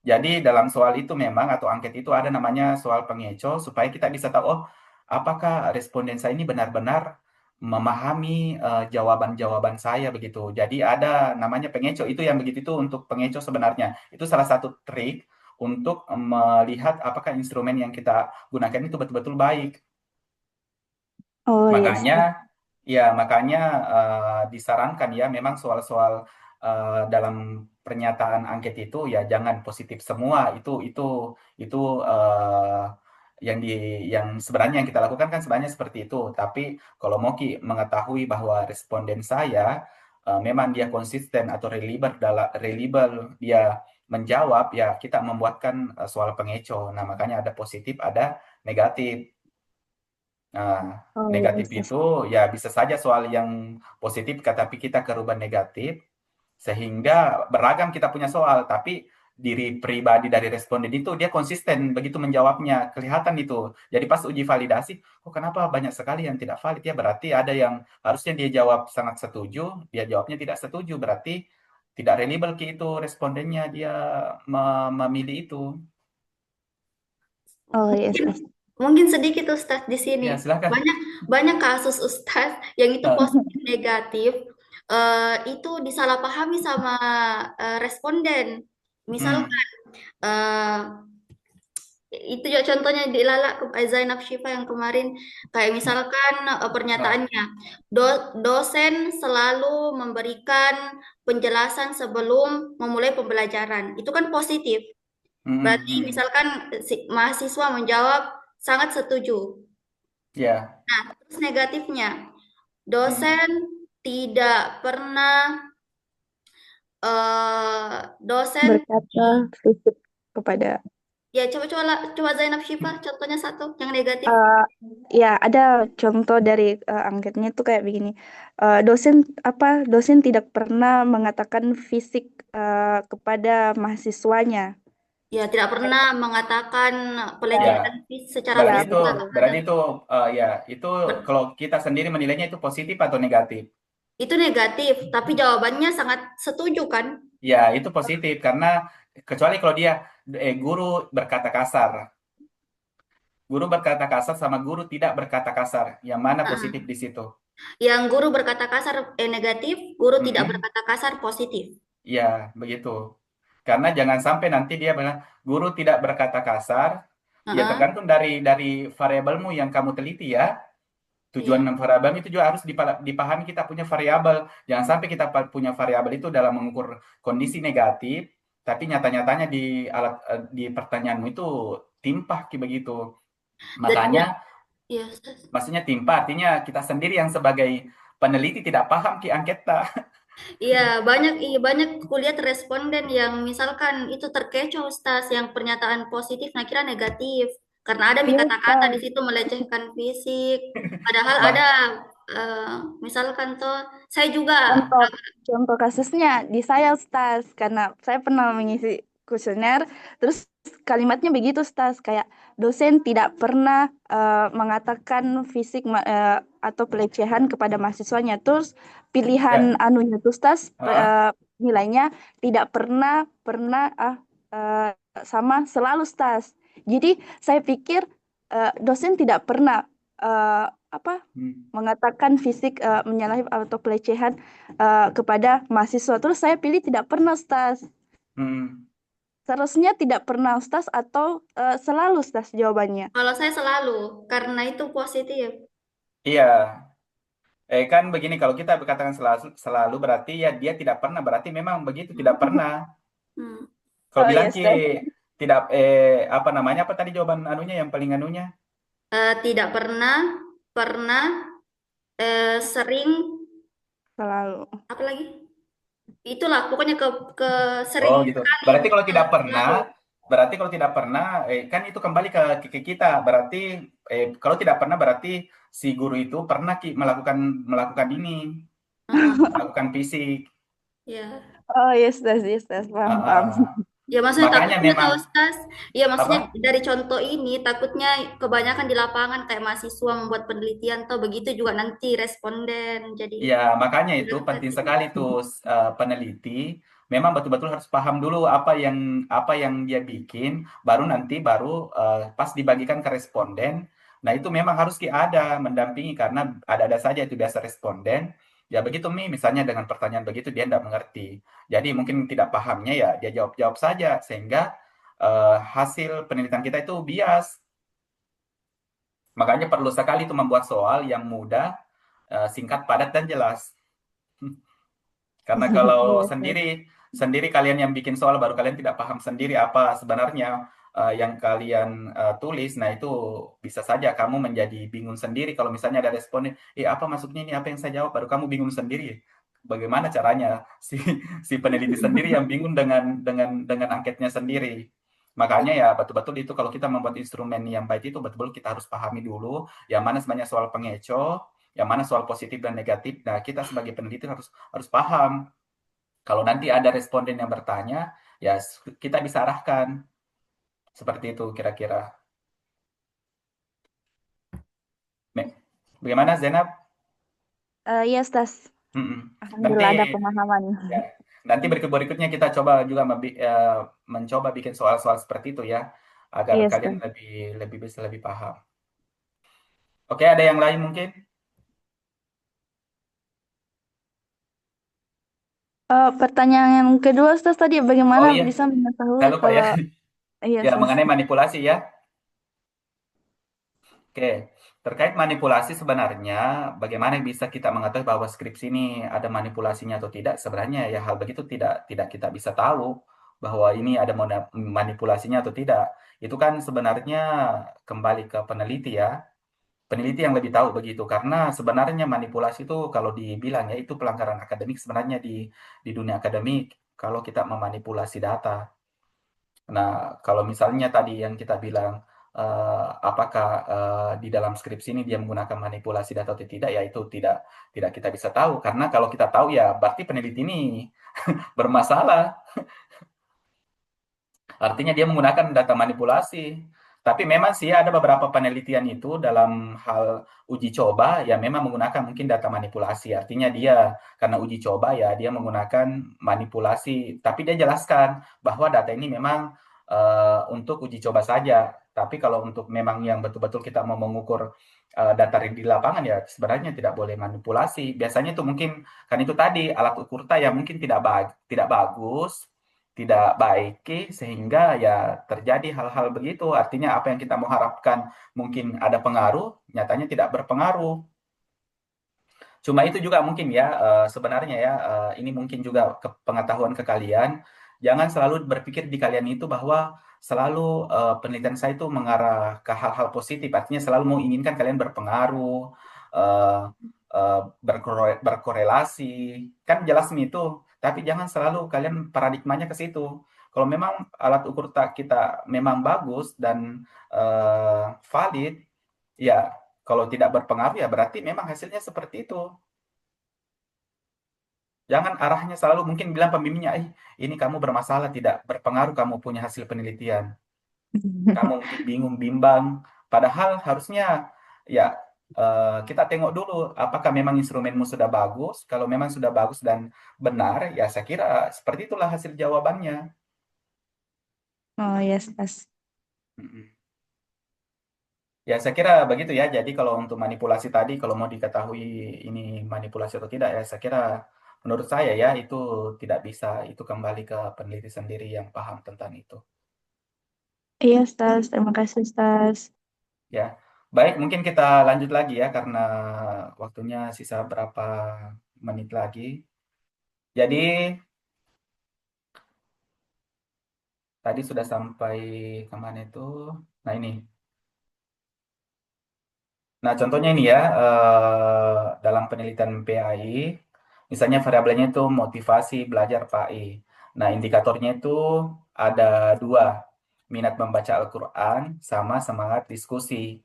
Jadi dalam soal itu memang atau angket itu ada namanya soal pengeco supaya kita bisa tahu oh apakah responden saya ini benar-benar memahami jawaban-jawaban saya begitu. Jadi ada namanya pengeco itu yang begitu itu untuk pengeco sebenarnya. Itu salah satu trik untuk melihat apakah instrumen yang kita gunakan itu betul-betul baik. Oh, yes. Makanya, ya makanya disarankan ya memang soal-soal dalam pernyataan angket itu ya jangan positif semua. Itu yang sebenarnya yang kita lakukan kan sebenarnya seperti itu. Tapi kalau mau mengetahui bahwa responden saya memang dia konsisten atau reliable dia menjawab, ya kita membuatkan soal pengecoh. Nah, makanya ada positif, ada negatif. Nah, Oh iya, negatif Ustaz. itu ya bisa saja soal yang positif, tapi kita ke rubah negatif, sehingga beragam kita punya soal, tapi diri pribadi dari responden itu dia konsisten begitu menjawabnya, kelihatan itu. Jadi pas uji validasi, oh kenapa banyak sekali yang tidak valid ya? Berarti ada yang harusnya dia jawab sangat setuju, dia jawabnya tidak setuju, berarti tidak reliable ke itu respondennya, dia memilih itu. Oh iya, Mungkin Ustaz. mungkin sedikit Ustadz di sini. Ya, silakan. Banyak banyak kasus Ustadz yang itu positif negatif itu disalahpahami sama responden. Misalkan eh, itu ya contohnya di Lala Zainab Syifa yang kemarin kayak misalkan pernyataannya dosen selalu memberikan penjelasan sebelum memulai pembelajaran. Itu kan positif. Berarti misalkan si mahasiswa menjawab sangat setuju. Ya. Nah, terus negatifnya, dosen tidak pernah dosen Berkata fisik kepada ya coba Zainab Syifa contohnya satu yang negatif. ya ada contoh dari angketnya tuh kayak begini. Dosen tidak pernah mengatakan fisik kepada mahasiswanya. Ya, tidak pernah mengatakan Ya, pelecehan secara Ya, fisik betul. berarti terhadap itu ya itu kalau kita sendiri menilainya itu positif atau negatif? itu negatif, tapi jawabannya sangat setuju kan? Ya, itu positif karena kecuali kalau dia guru berkata kasar. Guru berkata kasar sama guru tidak berkata kasar. Yang mana Nah, positif di situ? yang guru berkata kasar negatif, guru tidak Mm-mm. berkata kasar positif. Ya, begitu. Karena jangan sampai nanti dia bilang guru tidak berkata kasar. Ya Heeh, tergantung dari variabelmu yang kamu teliti ya. Tujuan iya. variabel itu juga harus dipahami, kita punya variabel. Jangan sampai kita punya variabel itu dalam mengukur kondisi negatif, tapi nyata-nyatanya di pertanyaanmu itu timpah begitu. Dan Makanya iya, Ustaz. maksudnya timpah artinya kita sendiri yang sebagai peneliti tidak paham angketa. Iya, banyak kuliah responden yang misalkan itu terkecoh Ustaz, yang pernyataan positif nah kira negatif. Karena ada Iya, kata-kata di Ustaz. situ melecehkan fisik. Padahal ada Mak- misalkan tuh saya juga Contoh contoh kasusnya di saya, Ustaz, karena saya pernah mengisi kuesioner, terus kalimatnya begitu, Ustaz, kayak dosen tidak pernah mengatakan fisik atau pelecehan kepada mahasiswanya. Terus pilihan ya, anunya tuh, Ustaz, ah, nilainya tidak pernah pernah eh, sama selalu, Ustaz. Jadi saya pikir dosen tidak pernah eh, apa hmm, mengatakan fisik menyalahi atau pelecehan kepada mahasiswa. Terus saya pilih tidak pernah, Ustaz. hmm. Seharusnya tidak pernah, Ustaz, atau selalu, Ustaz, jawabannya. kalau saya selalu karena itu positif. Iya, kan begini kalau kita berkatakan selalu, selalu berarti ya dia tidak pernah, berarti memang begitu tidak pernah. Hmm. Kalau Oh bilang iya, Ustaz. tidak apa namanya apa tadi jawaban anunya yang paling anunya? Tidak pernah, pernah, sering, Selalu. apa lagi? Itulah pokoknya ke sering Oh gitu. sekali Berarti kalau tidak pernah, selalu. kan itu kembali ke kita. Berarti kalau tidak pernah berarti si guru itu pernah melakukan melakukan ini, Heeh, melakukan fisik. ya. Oh iya, Ustaz, iya, Ustaz. Ah, Paham, paham. ah. Ya maksudnya Makanya takutnya memang tahu Stas. Ya maksudnya apa? dari contoh ini takutnya kebanyakan di lapangan kayak mahasiswa membuat penelitian tuh begitu juga nanti responden. Jadi Ya, makanya itu penting negatif. sekali tuh peneliti memang betul-betul harus paham dulu apa yang dia bikin, baru pas dibagikan ke responden. Nah, itu memang harus ada mendampingi karena ada-ada saja itu biasa responden. Ya begitu Mi, misalnya dengan pertanyaan begitu dia tidak mengerti. Jadi mungkin tidak pahamnya ya dia jawab-jawab saja sehingga hasil penelitian kita itu bias. Makanya perlu sekali itu membuat soal yang mudah, singkat, padat dan jelas. Karena kalau Iya, Ustaz. sendiri sendiri kalian yang bikin soal baru kalian tidak paham sendiri apa sebenarnya yang kalian tulis, nah itu bisa saja kamu menjadi bingung sendiri kalau misalnya ada responden, apa maksudnya ini apa yang saya jawab baru kamu bingung sendiri. bagaimana caranya si si peneliti sendiri yang bingung dengan angketnya sendiri. Makanya ya betul-betul itu kalau kita membuat instrumen yang baik itu betul-betul kita harus pahami dulu yang mana sebenarnya soal pengecoh, yang mana soal positif dan negatif. Nah, kita sebagai peneliti harus harus paham. Kalau nanti ada responden yang bertanya, ya kita bisa arahkan. Seperti itu kira-kira. Bagaimana Zainab? Iya, Stas. Mm-mm. Nanti Alhamdulillah ada pemahaman. ya, nanti berikutnya kita coba juga mencoba bikin soal-soal seperti itu ya, agar Iya, kalian Stas. lebih lebih bisa lebih paham. Oke, ada yang lain mungkin? Pertanyaan yang kedua, Stas, tadi Oh bagaimana iya, bisa mengetahui saya lupa ya. kalau iya, Ya, Stas. mengenai manipulasi ya. Oke, terkait manipulasi sebenarnya bagaimana bisa kita mengetahui bahwa skripsi ini ada manipulasinya atau tidak? Sebenarnya ya hal begitu tidak tidak kita bisa tahu bahwa ini ada manipulasinya atau tidak. Itu kan sebenarnya kembali ke peneliti ya. Peneliti yang lebih tahu begitu karena sebenarnya manipulasi itu kalau dibilang ya itu pelanggaran akademik sebenarnya di dunia akademik kalau kita memanipulasi data. Nah, kalau misalnya tadi yang kita bilang, apakah di dalam skripsi ini dia menggunakan manipulasi data atau tidak, ya itu tidak kita bisa tahu. Karena kalau kita tahu ya berarti peneliti ini bermasalah. Artinya dia menggunakan data manipulasi. Tapi memang sih ada beberapa penelitian itu dalam hal uji coba ya memang menggunakan mungkin data manipulasi. Artinya dia karena uji coba ya dia menggunakan manipulasi. Tapi dia jelaskan bahwa data ini memang untuk uji coba saja. Tapi kalau untuk memang yang betul-betul kita mau mengukur data di lapangan ya sebenarnya tidak boleh manipulasi. Biasanya itu mungkin kan itu tadi alat ukur ya mungkin tidak bagus, tidak baik sehingga ya terjadi hal-hal begitu. Artinya apa yang kita mau harapkan mungkin ada pengaruh, nyatanya tidak berpengaruh. Cuma itu juga mungkin ya sebenarnya ya ini mungkin juga pengetahuan ke kalian. Jangan selalu berpikir di kalian itu bahwa selalu penelitian saya itu mengarah ke hal-hal positif. Artinya selalu menginginkan kalian berpengaruh, eh, berkorelasi. Kan jelas nih itu. Tapi jangan selalu kalian paradigmanya ke situ. Kalau memang alat ukur kita memang bagus dan valid, ya kalau tidak berpengaruh ya berarti memang hasilnya seperti itu. Jangan arahnya selalu mungkin bilang pembimbingnya, ini kamu bermasalah, tidak berpengaruh kamu punya hasil penelitian. Kamu mungkin bingung, bimbang. Padahal harusnya ya kita tengok dulu apakah memang instrumenmu sudah bagus. Kalau memang sudah bagus dan benar, ya saya kira seperti itulah hasil jawabannya. Oh, iya, Stas. Mm-mm. Ya, saya kira begitu ya. Jadi kalau untuk manipulasi tadi, kalau mau diketahui ini manipulasi atau tidak, ya saya kira menurut saya ya itu tidak bisa. Itu kembali ke peneliti sendiri yang paham tentang itu. Iya, Stas. Terima kasih, Stas. Ya, baik. Mungkin kita lanjut lagi ya karena waktunya sisa berapa menit lagi. Jadi tadi sudah sampai kemana itu? Nah ini. Nah, contohnya ini ya, dalam penelitian PAI, misalnya variabelnya itu motivasi belajar PAI. Nah, indikatornya itu ada dua, minat membaca Al-Quran sama semangat diskusi.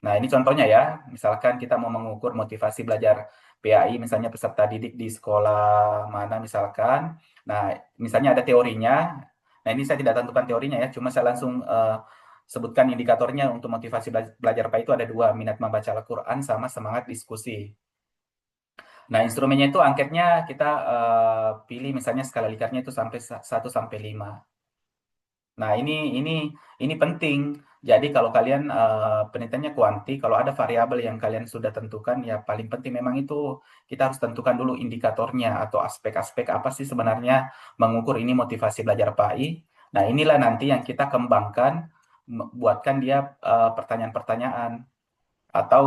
Nah, ini contohnya ya, misalkan kita mau mengukur motivasi belajar PAI, misalnya peserta didik di sekolah mana misalkan. Nah, misalnya ada teorinya. Nah, ini saya tidak tentukan teorinya ya, cuma saya langsung sebutkan indikatornya untuk motivasi belajar PAI itu ada dua, minat membaca Al-Quran sama semangat diskusi. Nah, instrumennya itu angketnya kita pilih misalnya skala Likhartnya itu sampai 1 sampai 5. Nah, ini penting. Jadi kalau kalian penelitiannya kuanti, kalau ada variabel yang kalian sudah tentukan, ya paling penting memang itu kita harus tentukan dulu indikatornya atau aspek-aspek apa sih sebenarnya mengukur ini motivasi belajar PAI. Nah, inilah nanti yang kita kembangkan, buatkan dia pertanyaan-pertanyaan atau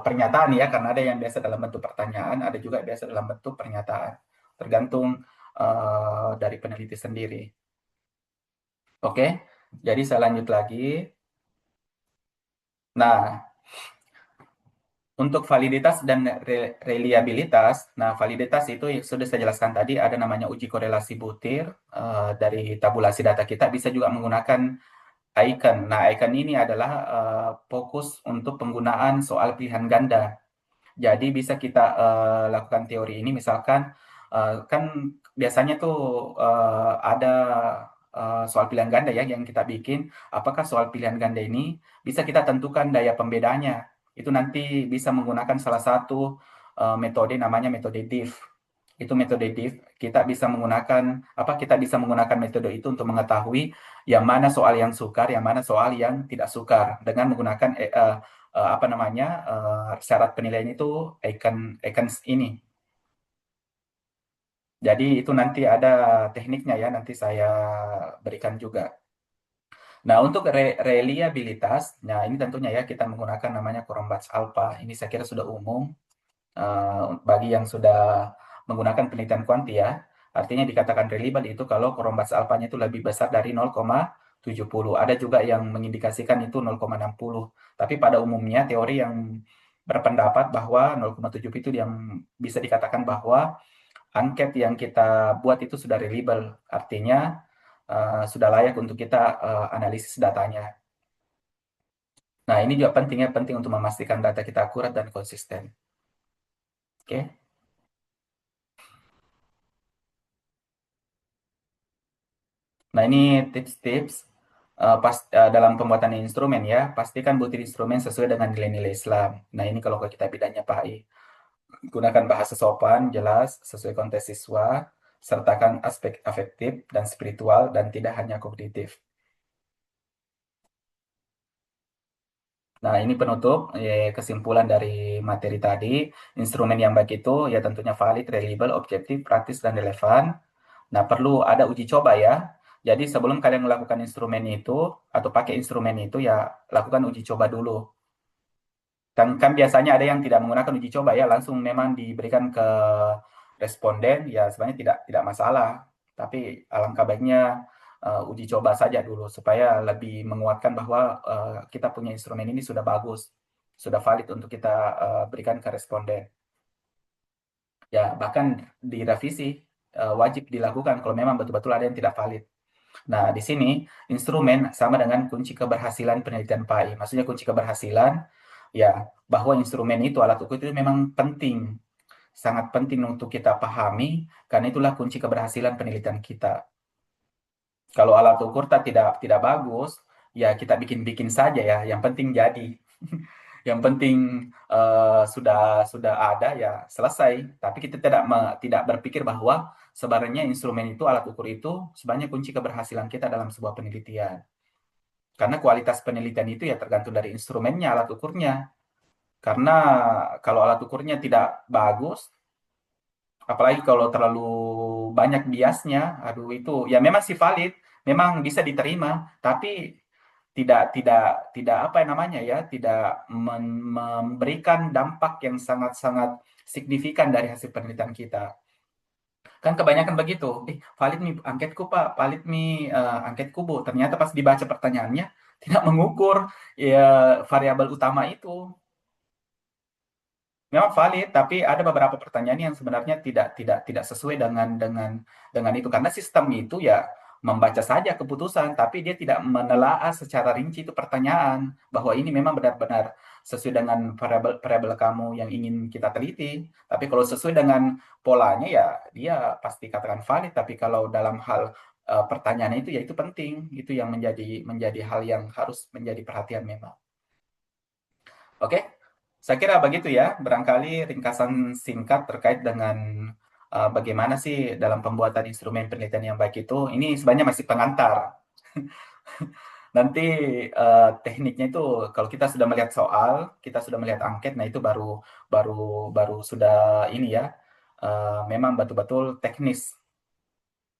pernyataan ya, karena ada yang biasa dalam bentuk pertanyaan, ada juga biasa dalam bentuk pernyataan, tergantung dari peneliti sendiri. Oke, jadi saya lanjut lagi. Nah, Untuk validitas dan reliabilitas, nah validitas itu yang sudah saya jelaskan tadi, ada namanya uji korelasi butir. Dari tabulasi data kita bisa juga menggunakan icon. Nah, icon ini adalah fokus untuk penggunaan soal pilihan ganda. Jadi bisa kita lakukan teori ini, misalkan kan biasanya tuh ada soal pilihan ganda ya yang kita bikin. Apakah soal pilihan ganda ini bisa kita tentukan daya pembedanya? Itu nanti bisa menggunakan salah satu metode namanya metode diff. Itu metode diff. Kita bisa menggunakan metode itu untuk mengetahui yang mana soal yang sukar, yang mana soal yang tidak sukar dengan menggunakan apa namanya syarat penilaian itu icon ini. Jadi itu nanti ada tekniknya ya, nanti saya berikan juga. Nah, untuk reliabilitas, nah ini tentunya ya kita menggunakan namanya Cronbach's alpha. Ini saya kira sudah umum bagi yang sudah menggunakan penelitian kuanti ya. Artinya dikatakan reliable itu kalau Cronbach's alpha-nya itu lebih besar dari 0,70. Ada juga yang mengindikasikan itu 0,60. Tapi pada umumnya teori yang berpendapat bahwa 0,70 itu yang bisa dikatakan bahwa angket yang kita buat itu sudah reliable. Artinya sudah layak untuk kita analisis datanya. Nah, ini juga penting untuk memastikan data kita akurat dan konsisten. Oke. Nah, ini tips-tips dalam pembuatan instrumen ya. Pastikan butir instrumen sesuai dengan nilai-nilai Islam. Nah, ini kalau kita bidangnya PAI. Gunakan bahasa sopan, jelas, sesuai konteks siswa, sertakan aspek afektif dan spiritual, dan tidak hanya kognitif. Nah, ini penutup kesimpulan dari materi tadi. Instrumen yang baik itu ya tentunya valid, reliable, objektif, praktis, dan relevan. Nah, perlu ada uji coba ya. Jadi sebelum kalian melakukan instrumen itu atau pakai instrumen itu ya lakukan uji coba dulu. Kan biasanya ada yang tidak menggunakan uji coba ya, langsung memang diberikan ke responden ya sebenarnya tidak masalah. Tapi alangkah baiknya uji coba saja dulu supaya lebih menguatkan bahwa kita punya instrumen ini sudah bagus, sudah valid untuk kita berikan ke responden. Ya, bahkan direvisi wajib dilakukan kalau memang betul-betul ada yang tidak valid. Nah, di sini instrumen sama dengan kunci keberhasilan penelitian PAI. Maksudnya kunci keberhasilan ya bahwa instrumen itu alat ukur itu memang penting, sangat penting untuk kita pahami karena itulah kunci keberhasilan penelitian kita. Kalau alat ukur tidak bagus, ya kita bikin-bikin saja ya, yang penting jadi. Yang penting sudah ada ya selesai. Tapi kita tidak berpikir bahwa sebenarnya instrumen itu, alat ukur itu sebenarnya kunci keberhasilan kita dalam sebuah penelitian. Karena kualitas penelitian itu ya tergantung dari instrumennya, alat ukurnya. Karena kalau alat ukurnya tidak bagus, apalagi kalau terlalu banyak biasnya, aduh itu ya memang sih valid, memang bisa diterima, tapi tidak apa namanya ya, tidak memberikan dampak yang sangat-sangat signifikan dari hasil penelitian kita. Kan kebanyakan begitu, valid nih angketku Pak, valid nih angketku Bu. Ternyata pas dibaca pertanyaannya tidak mengukur ya variabel utama itu. Memang valid, tapi ada beberapa pertanyaan yang sebenarnya tidak sesuai dengan itu karena sistem itu ya membaca saja keputusan, tapi dia tidak menelaah secara rinci itu pertanyaan bahwa ini memang benar-benar sesuai dengan variabel kamu yang ingin kita teliti. Tapi kalau sesuai dengan polanya ya dia pasti katakan valid. Tapi kalau dalam hal pertanyaannya itu ya itu penting, itu yang menjadi hal yang harus menjadi perhatian memang. Oke, saya kira begitu ya. Barangkali ringkasan singkat terkait dengan bagaimana sih dalam pembuatan instrumen penelitian yang baik itu. Ini sebenarnya masih pengantar. Nanti tekniknya itu kalau kita sudah melihat soal, kita sudah melihat angket, nah itu baru baru baru sudah ini ya. Memang betul-betul teknis.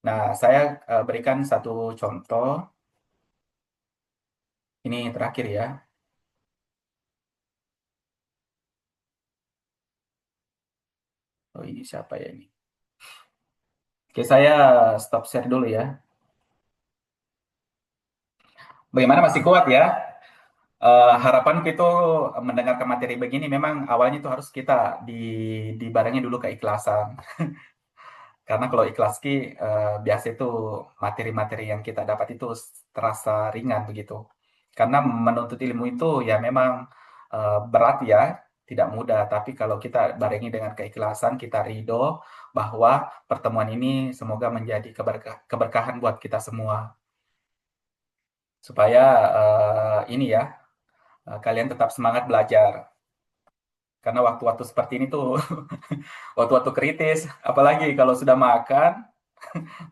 Nah, saya berikan satu contoh. Ini terakhir ya. Oh, ini siapa ya ini? Oke, saya stop share dulu ya. Bagaimana masih kuat ya? Harapanku itu mendengarkan materi begini memang awalnya itu harus kita dibarengi dulu keikhlasan. Karena kalau ikhlas ki biasa itu materi-materi yang kita dapat itu terasa ringan begitu. Karena menuntut ilmu itu ya memang berat ya, tidak mudah. Tapi kalau kita barengi dengan keikhlasan, kita ridho bahwa pertemuan ini semoga menjadi keberkahan buat kita semua. Supaya ini ya, kalian tetap semangat belajar. Karena waktu-waktu seperti ini tuh waktu-waktu kritis, apalagi kalau sudah makan,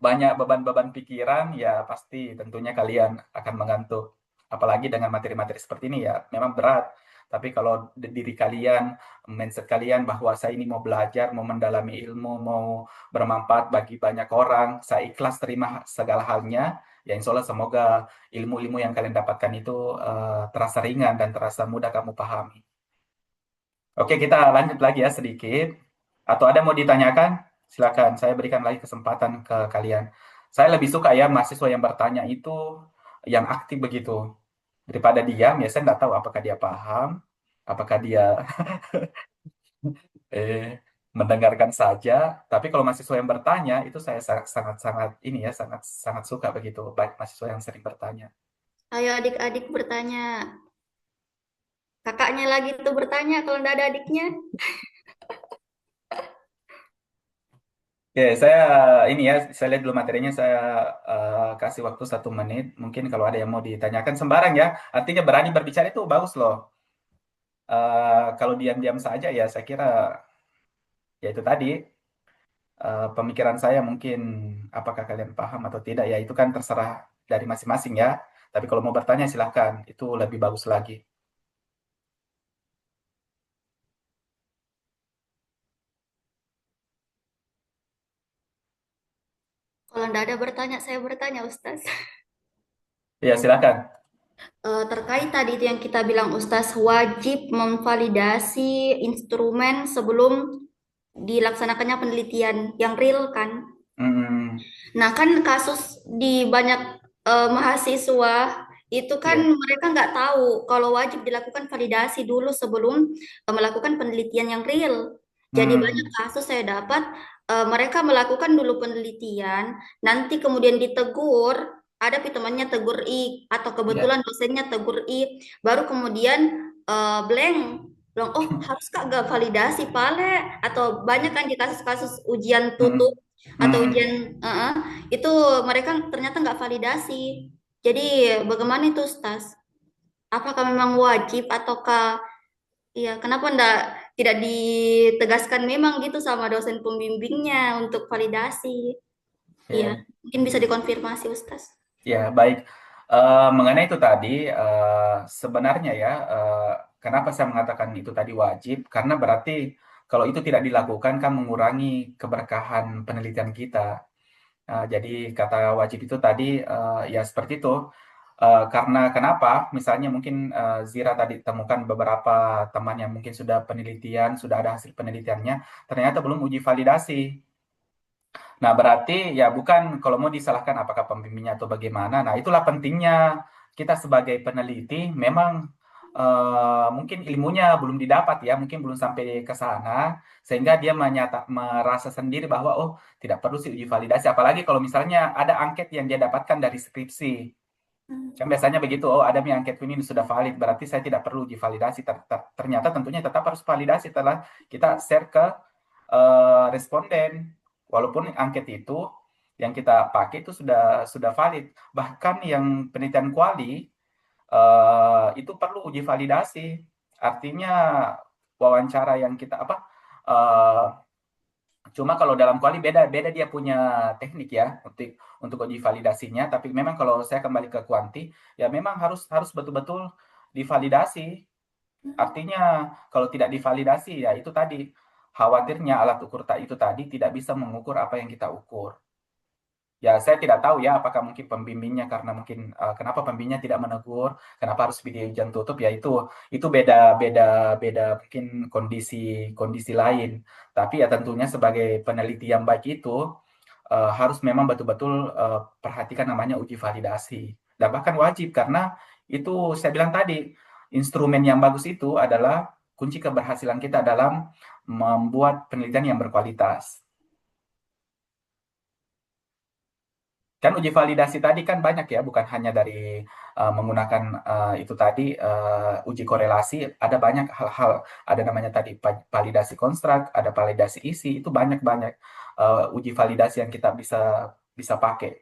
banyak beban-beban pikiran, ya pasti tentunya kalian akan mengantuk. Apalagi dengan materi-materi seperti ini ya, memang berat. Tapi kalau diri kalian, mindset kalian bahwa saya ini mau belajar, mau mendalami ilmu, mau bermanfaat bagi banyak orang, saya ikhlas terima segala halnya, ya insya Allah semoga ilmu-ilmu yang kalian dapatkan itu terasa ringan dan terasa mudah kamu pahami. Oke, kita lanjut lagi ya sedikit. Atau ada mau ditanyakan? Silakan, saya berikan lagi kesempatan ke kalian. Saya lebih suka ya mahasiswa yang bertanya itu yang aktif begitu. Daripada diam, ya saya nggak tahu apakah dia paham, apakah dia mendengarkan saja. Tapi kalau mahasiswa yang bertanya, itu saya sangat-sangat ini ya, sangat-sangat suka begitu. Baik mahasiswa yang sering bertanya. Ayo adik-adik bertanya. Kakaknya lagi tuh bertanya kalau nggak ada adiknya. Oke, saya ini ya, saya lihat dulu materinya, saya kasih waktu 1 menit. Mungkin kalau ada yang mau ditanyakan sembarang ya, artinya berani berbicara itu bagus loh. Kalau diam-diam saja ya, saya kira ya itu tadi pemikiran saya mungkin apakah kalian paham atau tidak ya itu kan terserah dari masing-masing ya. Tapi kalau mau bertanya silahkan, itu lebih bagus lagi. Kalau nggak ada bertanya, saya bertanya, Ustaz. Ya silahkan. Terkait tadi itu yang kita bilang, Ustaz, wajib memvalidasi instrumen sebelum dilaksanakannya penelitian yang real kan. Hmm, Nah kan kasus di banyak mahasiswa itu kan ya. mereka nggak tahu kalau wajib dilakukan validasi dulu sebelum melakukan penelitian yang real. Jadi banyak Hmm, kasus saya dapat mereka melakukan dulu penelitian, nanti kemudian ditegur, ada temannya tegur I atau ya. kebetulan dosennya tegur I, baru kemudian blank, bilang oh harus kak gak validasi pale, atau banyak kan di kasus-kasus ujian tutup Hmm, atau hmm. ujian itu mereka ternyata nggak validasi. Jadi bagaimana itu, Stas? Apakah memang wajib ataukah iya, kenapa tidak ditegaskan memang gitu sama dosen pembimbingnya untuk validasi? Iya, Ya. mungkin bisa dikonfirmasi, Ustaz. Ya, baik. Mengenai itu tadi, sebenarnya ya, kenapa saya mengatakan itu tadi wajib? Karena berarti kalau itu tidak dilakukan kan mengurangi keberkahan penelitian kita. Jadi kata wajib itu tadi ya seperti itu. Karena kenapa? Misalnya mungkin Zira tadi temukan beberapa teman yang mungkin sudah penelitian, sudah ada hasil penelitiannya, ternyata belum uji validasi. Nah, berarti ya bukan kalau mau disalahkan apakah pembimbingnya atau bagaimana. Nah, itulah pentingnya kita sebagai peneliti memang mungkin ilmunya belum didapat ya, mungkin belum sampai ke sana sehingga dia merasa sendiri bahwa oh, tidak perlu sih uji validasi apalagi kalau misalnya ada angket yang dia dapatkan dari skripsi. Kan biasanya begitu, oh ada nih angketku ini sudah valid, berarti saya tidak perlu uji validasi. Ternyata tentunya tetap harus validasi setelah kita share ke responden. Walaupun angket itu yang kita pakai itu sudah valid. Bahkan yang penelitian kuali itu perlu uji validasi. Artinya wawancara yang kita apa? eh, Cuma kalau dalam kuali beda dia punya teknik ya untuk uji validasinya. Tapi memang kalau saya kembali ke kuanti, ya memang harus betul-betul divalidasi. Artinya kalau tidak divalidasi ya itu tadi khawatirnya alat ukur itu tadi tidak bisa mengukur apa yang kita ukur. Ya, saya tidak tahu ya apakah mungkin pembimbingnya karena mungkin kenapa pembimbingnya tidak menegur, kenapa harus video ujian tutup ya itu beda beda beda mungkin kondisi kondisi lain. Tapi ya tentunya sebagai peneliti yang baik itu harus memang betul-betul perhatikan namanya uji validasi. Dan bahkan wajib karena itu saya bilang tadi instrumen yang bagus itu adalah kunci keberhasilan kita dalam membuat penelitian yang berkualitas. Kan uji validasi tadi kan banyak ya, bukan hanya dari menggunakan itu tadi uji korelasi, ada banyak hal-hal, ada namanya tadi validasi konstruk, ada validasi isi, itu banyak-banyak uji validasi yang kita bisa bisa pakai.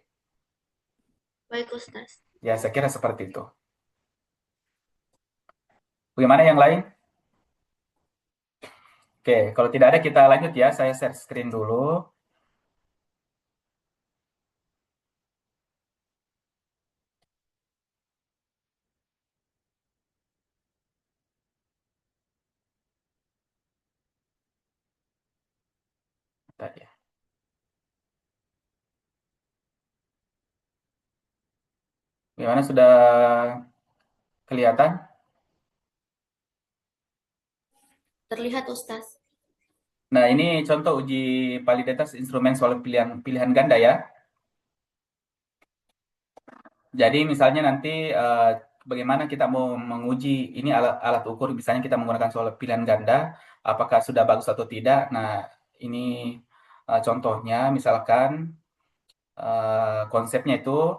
Baik, Ustaz. Ya, saya kira seperti itu. Bagaimana yang lain? Oke, kalau tidak ada kita lanjut ya, saya share screen dulu. Tadi ya. Bagaimana sudah kelihatan? Terlihat, Ustaz. Nah, ini contoh uji validitas instrumen soal pilihan pilihan ganda ya. Jadi misalnya nanti bagaimana kita mau menguji ini alat ukur, misalnya kita menggunakan soal pilihan ganda, apakah sudah bagus atau tidak. Nah, ini contohnya, misalkan konsepnya itu,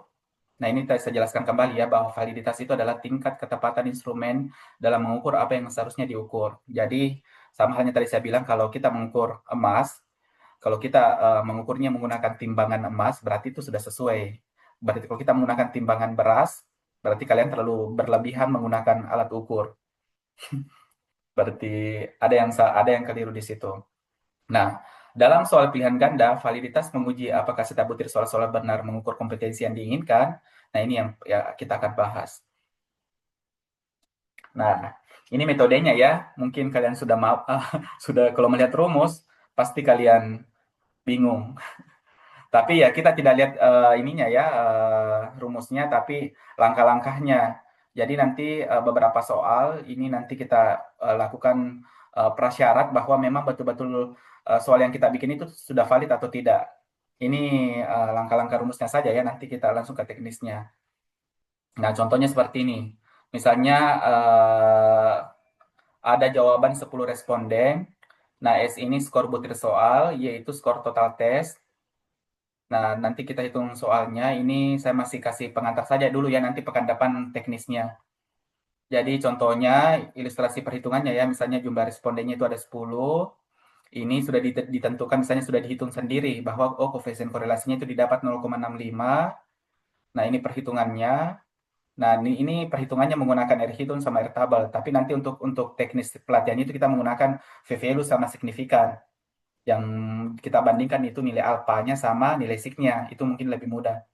nah ini saya jelaskan kembali ya, bahwa validitas itu adalah tingkat ketepatan instrumen dalam mengukur apa yang seharusnya diukur. Jadi, sama halnya tadi saya bilang, kalau kita mengukur emas, kalau kita mengukurnya menggunakan timbangan emas, berarti itu sudah sesuai. Berarti kalau kita menggunakan timbangan beras, berarti kalian terlalu berlebihan menggunakan alat ukur. Berarti ada yang keliru di situ. Nah, dalam soal pilihan ganda, validitas menguji apakah setiap butir soal-soal benar mengukur kompetensi yang diinginkan. Nah, ini yang ya, kita akan bahas. Nah, ini metodenya ya. Mungkin kalian sudah sudah kalau melihat rumus, pasti kalian bingung. Tapi ya kita tidak lihat ininya ya rumusnya, tapi langkah-langkahnya. Jadi nanti beberapa soal ini nanti kita lakukan prasyarat bahwa memang betul-betul soal yang kita bikin itu sudah valid atau tidak. Ini langkah-langkah rumusnya saja ya. Nanti kita langsung ke teknisnya. Nah, contohnya seperti ini. Misalnya ada jawaban 10 responden. Nah, S ini skor butir soal, yaitu skor total tes. Nah, nanti kita hitung soalnya. Ini saya masih kasih pengantar saja dulu ya, nanti pekan depan teknisnya. Jadi contohnya ilustrasi perhitungannya ya, misalnya jumlah respondennya itu ada 10. Ini sudah ditentukan, misalnya sudah dihitung sendiri bahwa oh koefisien korelasinya itu didapat 0,65. Nah, ini perhitungannya. Nah, ini perhitungannya menggunakan R hitung sama R tabel. Tapi nanti untuk teknis pelatihan itu kita menggunakan V-value sama signifikan. Yang kita bandingkan itu nilai alfanya sama nilai signya. Itu mungkin lebih mudah.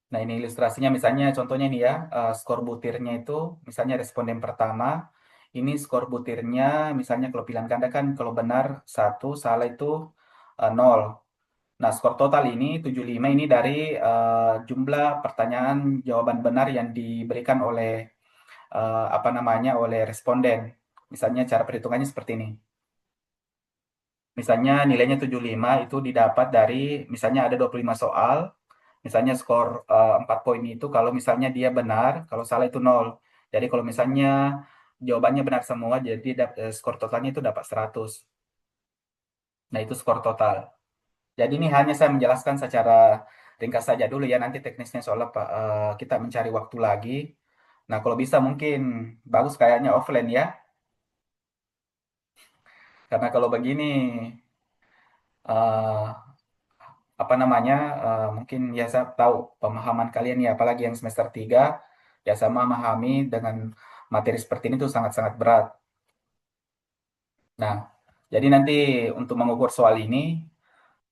Nah, ini ilustrasinya misalnya contohnya ini ya, skor butirnya itu misalnya responden pertama, ini skor butirnya misalnya kalau pilihan ganda kan kalau benar 1, salah itu 0. Nah, skor total ini 75 ini dari jumlah pertanyaan jawaban benar yang diberikan oleh apa namanya oleh responden. Misalnya cara perhitungannya seperti ini. Misalnya nilainya 75 itu didapat dari misalnya ada 25 soal. Misalnya skor 4 poin itu kalau misalnya dia benar, kalau salah itu 0. Jadi kalau misalnya jawabannya benar semua, jadi skor totalnya itu dapat 100. Nah, itu skor total. Jadi ini hanya saya menjelaskan secara ringkas saja dulu ya, nanti teknisnya soalnya Pak, kita mencari waktu lagi. Nah, kalau bisa mungkin bagus kayaknya offline ya, karena kalau begini eh, apa namanya mungkin ya saya tahu pemahaman kalian ya, apalagi yang semester 3 ya sama memahami dengan materi seperti ini tuh sangat-sangat berat. Nah, jadi nanti untuk mengukur soal ini,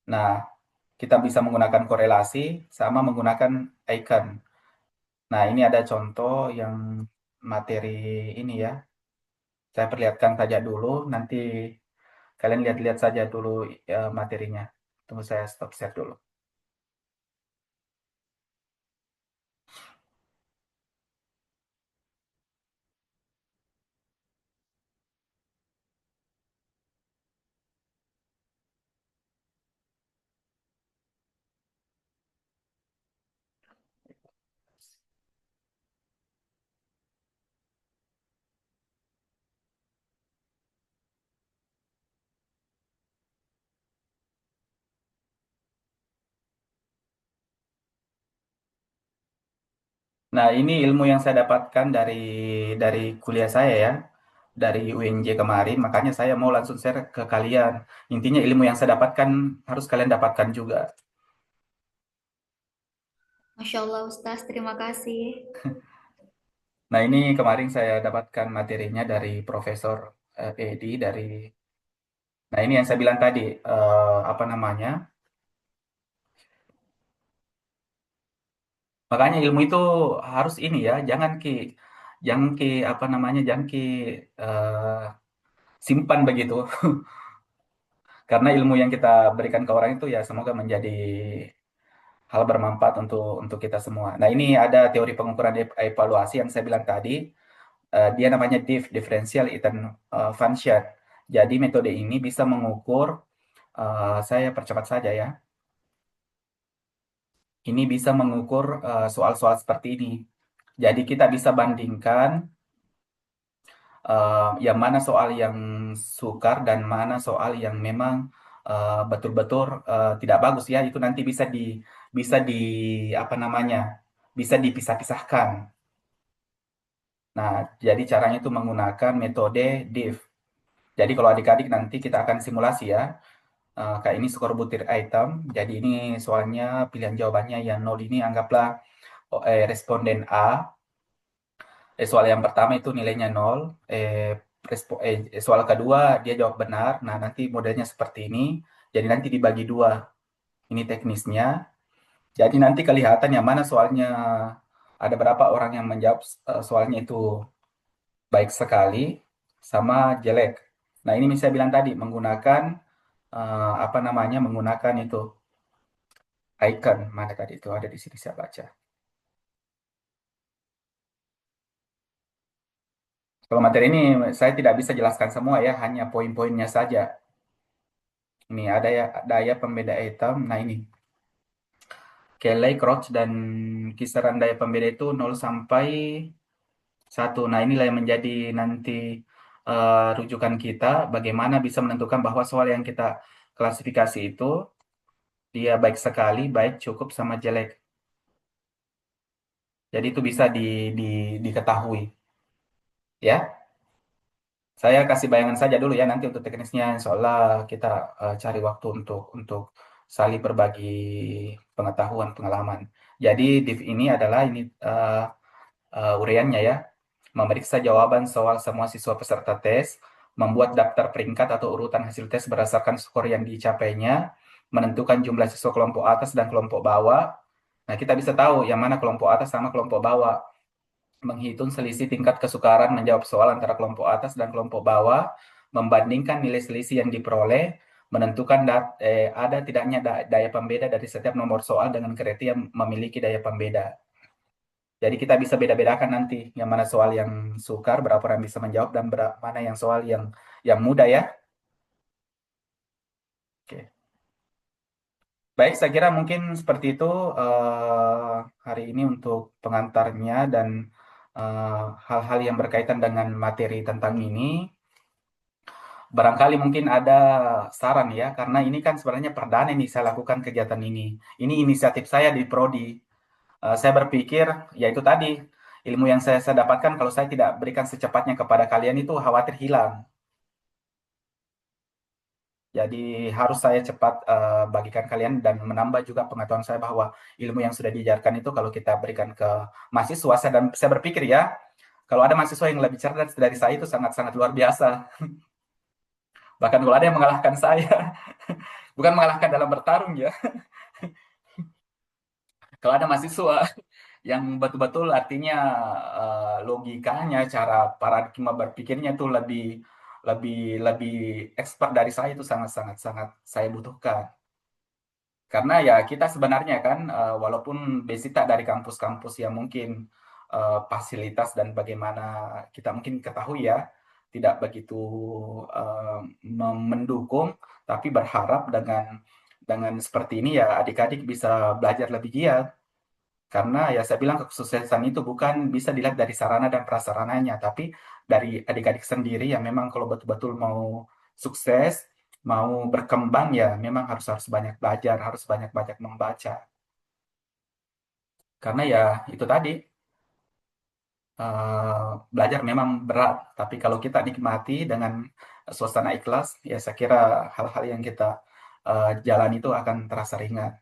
nah kita bisa menggunakan korelasi sama menggunakan icon. Nah, ini ada contoh yang materi ini ya. Saya perlihatkan saja dulu, nanti kalian lihat-lihat saja dulu materinya. Tunggu saya stop share dulu. Nah, ini ilmu yang saya dapatkan dari kuliah saya ya, dari UNJ kemarin, makanya saya mau langsung share ke kalian. Intinya ilmu yang saya dapatkan harus kalian dapatkan juga. Masya Allah Ustaz, terima kasih. Nah, ini kemarin saya dapatkan materinya dari Profesor Edi dari. Nah, ini yang saya bilang tadi, apa namanya? Makanya ilmu itu harus ini ya, jangan ki apa namanya, jangan ki eh, simpan begitu. Karena ilmu yang kita berikan ke orang itu ya semoga menjadi hal bermanfaat untuk kita semua. Nah, ini ada teori pengukuran evaluasi yang saya bilang tadi. Dia namanya differential function. Jadi metode ini bisa mengukur, saya percepat saja ya. Ini bisa mengukur soal-soal seperti ini. Jadi kita bisa bandingkan yang mana soal yang sukar dan mana soal yang memang betul-betul tidak bagus ya. Itu nanti bisa di apa namanya? Bisa dipisah-pisahkan. Nah, jadi caranya itu menggunakan metode diff. Jadi kalau adik-adik nanti kita akan simulasi ya. Kayak ini skor butir item. Jadi ini soalnya pilihan jawabannya yang 0 ini anggaplah responden A. Soal yang pertama itu nilainya 0. Soal kedua dia jawab benar. Nah, nanti modelnya seperti ini. Jadi nanti dibagi dua. Ini teknisnya. Jadi nanti kelihatan yang mana soalnya ada berapa orang yang menjawab soalnya itu baik sekali sama jelek. Nah, ini saya bilang tadi menggunakan apa namanya? Menggunakan itu icon. Mana tadi itu ada di sini saya baca. Kalau materi ini saya tidak bisa jelaskan semua ya, hanya poin-poinnya saja. Ini ada ya daya pembeda item. Nah, ini Kelly, Crouch, dan kisaran daya pembeda itu 0 sampai 1. Nah, inilah yang menjadi nanti rujukan kita bagaimana bisa menentukan bahwa soal yang kita klasifikasi itu dia baik sekali, baik, cukup, sama jelek. Jadi itu bisa diketahui. Ya, saya kasih bayangan saja dulu ya nanti untuk teknisnya. Insya Allah kita cari waktu untuk saling berbagi pengetahuan, pengalaman. Jadi div ini adalah ini uraiannya ya. Memeriksa jawaban soal semua siswa peserta tes, membuat daftar peringkat atau urutan hasil tes berdasarkan skor yang dicapainya, menentukan jumlah siswa kelompok atas dan kelompok bawah. Nah, kita bisa tahu yang mana kelompok atas sama kelompok bawah. Menghitung selisih tingkat kesukaran menjawab soal antara kelompok atas dan kelompok bawah, membandingkan nilai selisih yang diperoleh, menentukan ada tidaknya daya pembeda dari setiap nomor soal dengan kriteria yang memiliki daya pembeda. Jadi kita bisa beda-bedakan nanti yang mana soal yang sukar, berapa orang bisa menjawab, dan mana yang soal yang mudah ya. Oke. Baik, saya kira mungkin seperti itu hari ini untuk pengantarnya dan hal-hal yang berkaitan dengan materi tentang ini. Barangkali mungkin ada saran ya, karena ini kan sebenarnya perdana nih saya lakukan kegiatan ini. Ini inisiatif saya di Prodi. Saya berpikir, ya itu tadi, ilmu yang saya dapatkan kalau saya tidak berikan secepatnya kepada kalian itu khawatir hilang. Jadi harus saya cepat bagikan kalian dan menambah juga pengetahuan saya bahwa ilmu yang sudah diajarkan itu kalau kita berikan ke mahasiswa, saya berpikir ya, kalau ada mahasiswa yang lebih cerdas dari saya itu sangat-sangat luar biasa. Bahkan kalau ada yang mengalahkan saya, bukan mengalahkan dalam bertarung ya. Kalau ada mahasiswa yang betul-betul artinya logikanya, cara paradigma berpikirnya itu lebih lebih lebih expert dari saya itu sangat-sangat sangat saya butuhkan. Karena ya kita sebenarnya kan walaupun basic tak dari kampus-kampus yang mungkin fasilitas dan bagaimana kita mungkin ketahui ya tidak begitu eh, mendukung, tapi berharap dengan seperti ini ya adik-adik bisa belajar lebih giat. Karena ya saya bilang kesuksesan itu bukan bisa dilihat dari sarana dan prasarananya, tapi dari adik-adik sendiri yang memang kalau betul-betul mau sukses, mau berkembang ya memang harus harus banyak belajar, harus banyak-banyak membaca. Karena ya itu tadi, belajar memang berat, tapi kalau kita nikmati dengan suasana ikhlas, ya saya kira hal-hal yang kita jalani itu akan terasa ringan.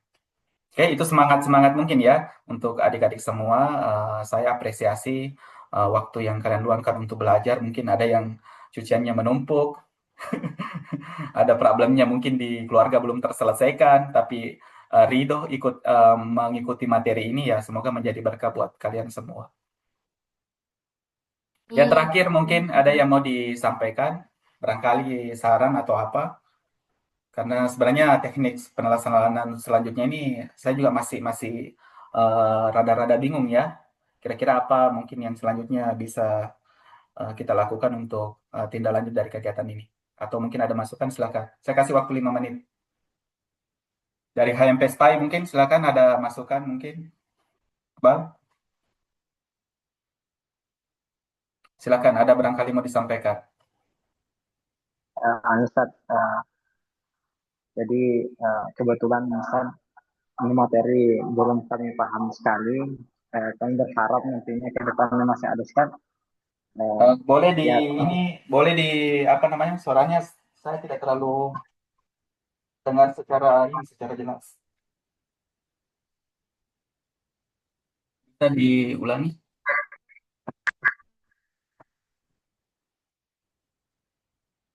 Oke, itu semangat-semangat mungkin ya untuk adik-adik semua. Saya apresiasi waktu yang kalian luangkan untuk belajar. Mungkin ada yang cuciannya menumpuk, ada problemnya mungkin di keluarga belum terselesaikan, tapi ridho ikut mengikuti materi ini ya, semoga menjadi berkah buat kalian semua. Yang Amin. terakhir mungkin ada yang mau disampaikan, barangkali saran atau apa? Karena sebenarnya teknik penelitian selanjutnya ini saya juga masih masih rada-rada bingung ya. Kira-kira apa mungkin yang selanjutnya bisa kita lakukan untuk tindak lanjut dari kegiatan ini? Atau mungkin ada masukan silakan. Saya kasih waktu 5 menit. Dari HMP SPY mungkin silakan ada masukan mungkin. Bang, silakan ada barangkali mau disampaikan. Ustaz, jadi kebetulan Ustaz ini materi belum kami paham sekali. Kami berharap nantinya ke depannya masih ada Ustaz. Boleh di Ya, ini boleh di apa namanya suaranya saya tidak terlalu dengar secara ini secara jelas. Bisa diulangi?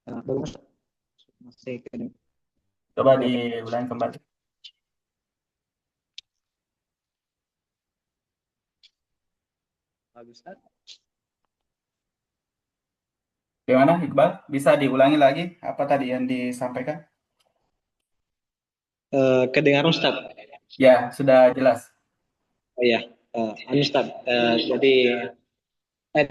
belum Ustaz. Masih Coba diulangi kembali. bagus Ustaz. Gimana Iqbal? Bisa diulangi lagi apa tadi yang disampaikan? Kedengaran Ustaz? Ya, sudah jelas. Oh ya, Ustaz. Jadi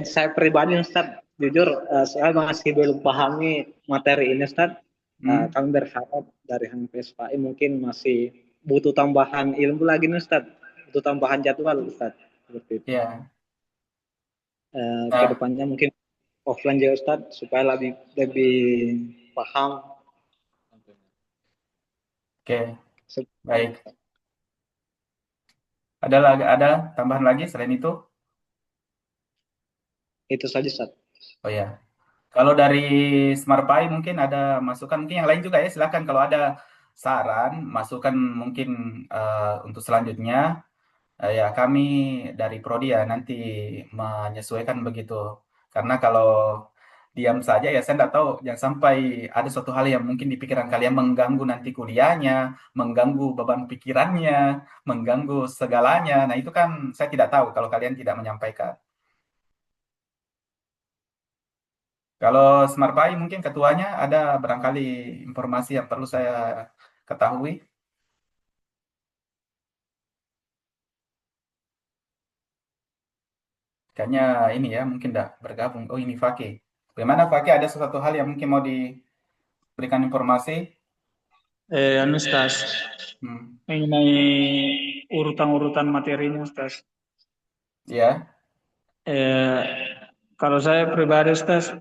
saya pribadi Ustaz, jujur saya masih belum pahami materi ini Ustaz. Hmm? Kami berharap dari HMPSPI mungkin masih butuh tambahan ilmu lagi nih Ustaz, butuh tambahan jadwal Ustaz. Seperti itu. Ya. Nah, Kedepannya mungkin offline juga Ustaz supaya lebih lebih paham. oke, baik. Ada tambahan lagi selain itu? Itu saja Ustaz. Oh ya. Kalau dari Smart Pie mungkin ada masukan, mungkin yang lain juga ya, silakan kalau ada saran, masukan mungkin untuk selanjutnya, ya kami dari Prodi ya nanti menyesuaikan begitu. Karena kalau diam saja ya saya tidak tahu, jangan sampai ada suatu hal yang mungkin di pikiran kalian mengganggu nanti kuliahnya, mengganggu beban pikirannya, mengganggu segalanya. Nah itu kan saya tidak tahu kalau kalian tidak menyampaikan. Kalau Smart Pie mungkin ketuanya ada barangkali informasi yang perlu saya ketahui. Kayaknya ini ya mungkin tidak bergabung. Oh ini Fakih. Bagaimana Fakih, ada sesuatu hal yang mungkin mau diberikan informasi? Ustaz, Hmm. mengenai urutan-urutan materinya, Ustaz. Ya, Eh, Kalau saya pribadi, Ustaz,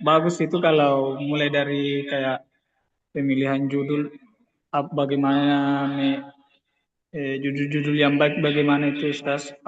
bagus itu kalau mulai dari kayak pemilihan judul, bagaimana judul-judul yang baik, bagaimana itu, Ustaz.